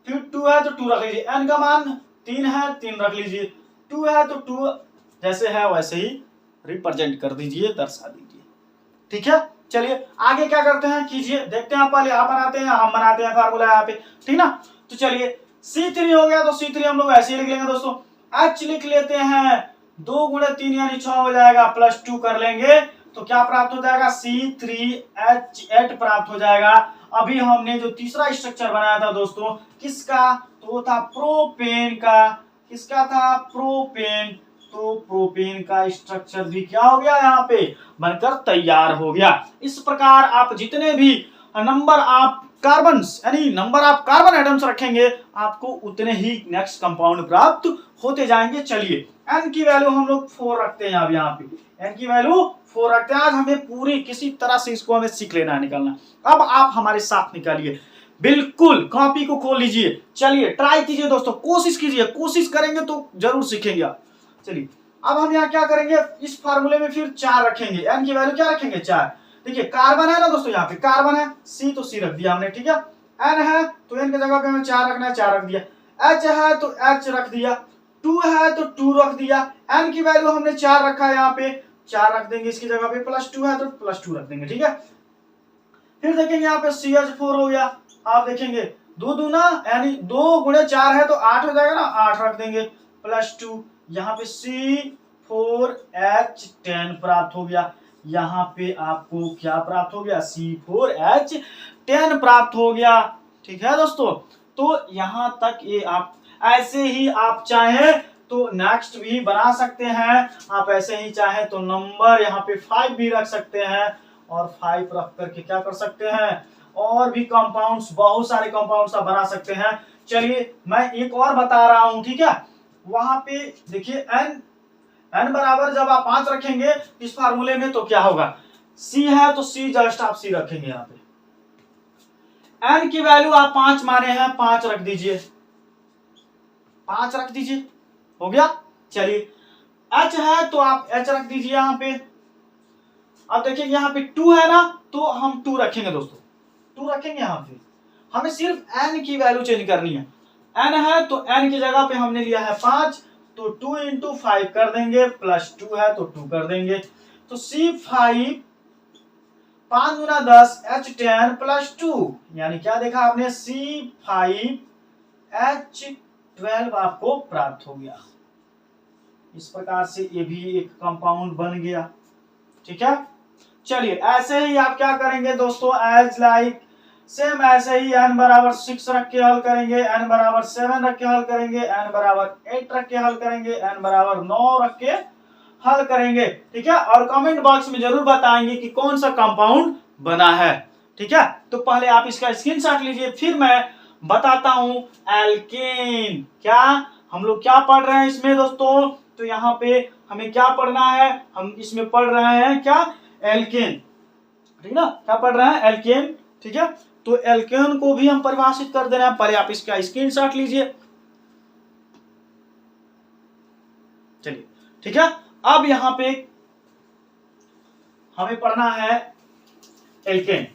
A: फिर 2 है तो 2 रख लीजिए, n का मान 3 है 3 रख लीजिए, 2 है तो 2 जैसे है वैसे ही रिप्रेजेंट कर दीजिए, दर्शा दीजिए, ठीक है। चलिए आगे क्या करते हैं कीजिए, देखते हैं। पहले आप बनाते हैं, हम बनाते हैं फार्मूला यहाँ पे, ठीक ना। तो चलिए C3 हो गया तो C3 हम लोग ऐसे ही लिख लेंगे दोस्तों। H लिख लेते हैं, 2 गुणे 3 यानी 6 हो जाएगा, +2 कर लेंगे तो क्या प्राप्त हो जाएगा, C3H8 प्राप्त हो जाएगा। अभी हमने जो तीसरा स्ट्रक्चर बनाया था दोस्तों, किसका, तो वो था प्रोपेन का। किसका था, प्रोपेन। तो प्रोपेन का स्ट्रक्चर भी क्या हो गया, यहाँ पे बनकर तैयार हो गया। इस प्रकार आप जितने भी नंबर आप कार्बन यानी नंबर आप कार्बन एटम्स रखेंगे, आपको उतने ही नेक्स्ट कंपाउंड प्राप्त होते जाएंगे। चलिए n की वैल्यू हम लोग 4 रखते हैं। अब यहाँ पे n की वैल्यू 4 रखते हैं। आज हमें पूरी किसी तरह से इसको हमें सीख लेना है, निकालना। अब आप हमारे साथ निकालिए, बिल्कुल कॉपी को खोल लीजिए। चलिए ट्राई कीजिए दोस्तों, कोशिश कीजिए, कोशिश करेंगे तो जरूर सीखेंगे आप। चलिए अब हम यहाँ क्या करेंगे, इस फार्मूले में फिर 4 रखेंगे। n की वैल्यू क्या रखेंगे, 4। देखिए कार्बन है ना दोस्तों, यहाँ पे कार्बन है, C तो C रख दिया हमने, ठीक है। n है तो n की जगह पे हमें 4 रखना है, 4 रख दिया। H है तो H रख दिया, 2 है तो 2 रख दिया। n की वैल्यू हमने 4 रखा है, यहाँ पे 4 रख देंगे इसकी जगह पे, +2 है तो +2 रख देंगे, ठीक है। फिर देखेंगे यहाँ पे CH4 हो गया। आप देखेंगे 2 दूना यानी 2 गुणे 4 है तो 8 हो जाएगा ना, 8 रख देंगे, +2। यहाँ पे C4H10 प्राप्त हो गया। यहाँ पे आपको क्या प्राप्त हो गया, C4H10 प्राप्त हो गया, ठीक है दोस्तों। तो यहाँ तक ये आप ऐसे ही आप चाहें तो नेक्स्ट भी बना सकते हैं, आप ऐसे ही चाहें तो नंबर यहाँ पे 5 भी रख सकते हैं, और 5 रख करके क्या कर सकते हैं, और भी कंपाउंड्स, बहुत सारे कंपाउंड्स आप बना सकते हैं। चलिए मैं एक और बता रहा हूं, ठीक है। वहां पे देखिए n बराबर जब आप 5 रखेंगे इस फार्मूले में तो क्या होगा, c है तो c जस्ट आप c रखेंगे। यहाँ पे n की वैल्यू आप 5 माने हैं, 5 रख दीजिए, 5 रख दीजिए, हो गया। चलिए h है तो आप h रख दीजिए यहाँ पे। अब देखिए यहाँ पे 2 है ना, तो हम 2 रखेंगे दोस्तों, 2 रखेंगे। यहाँ पे हमें सिर्फ n की वैल्यू चेंज करनी है। n है तो n की जगह पे हमने लिया है 5, तो 2 इंटू 5 कर देंगे, प्लस 2 है तो 2 कर देंगे। तो C5 5 गुना 10 H10 प्लस 2, यानी क्या देखा आपने, C5 H12 आपको प्राप्त हो गया। इस प्रकार से ये भी एक कंपाउंड बन गया, ठीक है। चलिए ऐसे ही आप क्या करेंगे दोस्तों, एज लाइक सेम ऐसे ही n बराबर 6 रख के हल करेंगे, n बराबर 7 रख के हल करेंगे, n बराबर 8 रख के हल करेंगे, n बराबर 9 रख के हल करेंगे, ठीक है। और कमेंट बॉक्स में जरूर बताएंगे कि कौन सा कंपाउंड बना है, ठीक है। तो पहले आप इसका स्क्रीनशॉट लीजिए, फिर मैं बताता हूं एल्केन। क्या हम लोग क्या पढ़ रहे हैं इसमें दोस्तों, तो यहाँ पे हमें क्या पढ़ना है, हम इसमें पढ़ रहे हैं क्या, एल्केन, ठीक ना, क्या पढ़ रहे हैं, एल्केन, ठीक है। तो एल्केन को भी हम परिभाषित कर दे रहे हैं, पहले आप इसका स्क्रीनशॉट लीजिए। चलिए ठीक है, अब यहां पे हमें पढ़ना है एल्केन।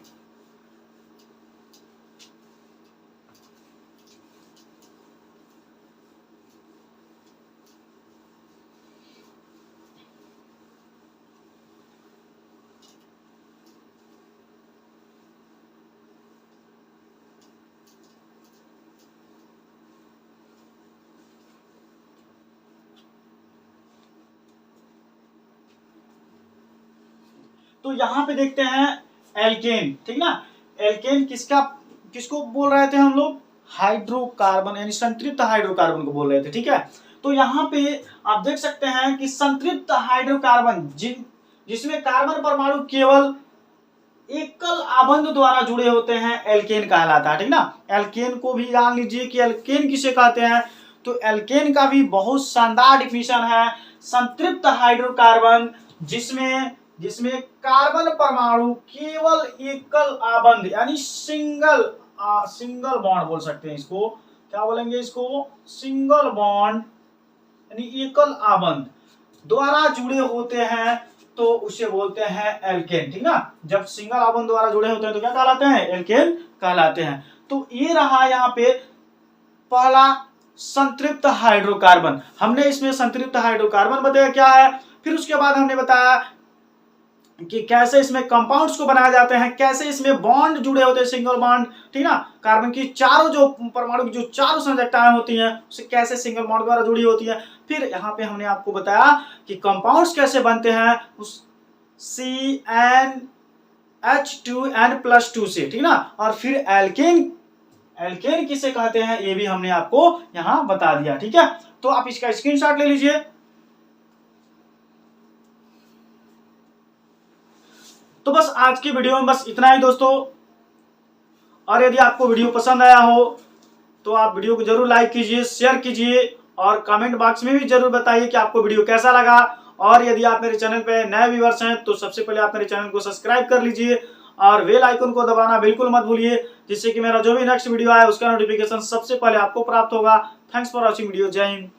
A: तो यहां पे देखते हैं एल्केन, ठीक ना। एल्केन किसको बोल रहे थे हम लोग, हाइड्रोकार्बन, यानी संतृप्त हाइड्रोकार्बन को बोल रहे थे, ठीक है। तो यहाँ पे आप देख सकते हैं कि संतृप्त हाइड्रोकार्बन जिसमें कार्बन परमाणु केवल एकल आबंध द्वारा जुड़े होते हैं, एल्केन कहलाता है, ठीक ना। एल्केन को भी जान लीजिए कि एल्केन किसे कहते हैं। तो एल्केन का भी बहुत शानदार डिफिनेशन है, संतृप्त हाइड्रोकार्बन जिसमें कार्बन परमाणु केवल एकल आबंध, यानी सिंगल बॉन्ड बोल सकते हैं इसको, क्या बोलेंगे इसको, सिंगल बॉन्ड, यानी एकल आबंध द्वारा जुड़े होते हैं, तो उसे बोलते हैं एल्केन, ठीक ना। जब सिंगल आबंध द्वारा जुड़े होते हैं तो क्या कहलाते हैं, एल्केन कहलाते हैं। तो ये रहा यहाँ पे पहला संतृप्त हाइड्रोकार्बन। हमने इसमें संतृप्त हाइड्रोकार्बन बताया क्या है, फिर उसके बाद हमने बताया कि कैसे इसमें कंपाउंड्स को बनाए जाते हैं, कैसे इसमें बॉन्ड जुड़े होते हैं, सिंगल बॉन्ड, ठीक ना। कार्बन की चारों जो परमाणु की जो चारों संयोजकताएं होती हैं उसे कैसे सिंगल बॉन्ड द्वारा जुड़ी होती है। फिर यहाँ पे हमने आपको बताया कि कंपाउंड्स कैसे बनते हैं, उस CnH2n+2 से, ठीक ना। और फिर एल्केन किसे कहते हैं ये भी हमने आपको यहाँ बता दिया, ठीक है। तो आप इसका स्क्रीनशॉट ले लीजिए। तो बस आज की वीडियो में बस इतना ही दोस्तों, और यदि आपको वीडियो पसंद आया हो तो आप वीडियो को जरूर लाइक कीजिए, शेयर कीजिए, और कमेंट बॉक्स में भी जरूर बताइए कि आपको वीडियो कैसा लगा। और यदि आप मेरे चैनल पे नए व्यूअर्स हैं तो सबसे पहले आप मेरे चैनल को सब्सक्राइब कर लीजिए और बेल आइकन को दबाना बिल्कुल मत भूलिए, जिससे कि मेरा जो भी नेक्स्ट वीडियो आए उसका नोटिफिकेशन सबसे पहले आपको प्राप्त होगा। Thanks for watching video. जय हिंद।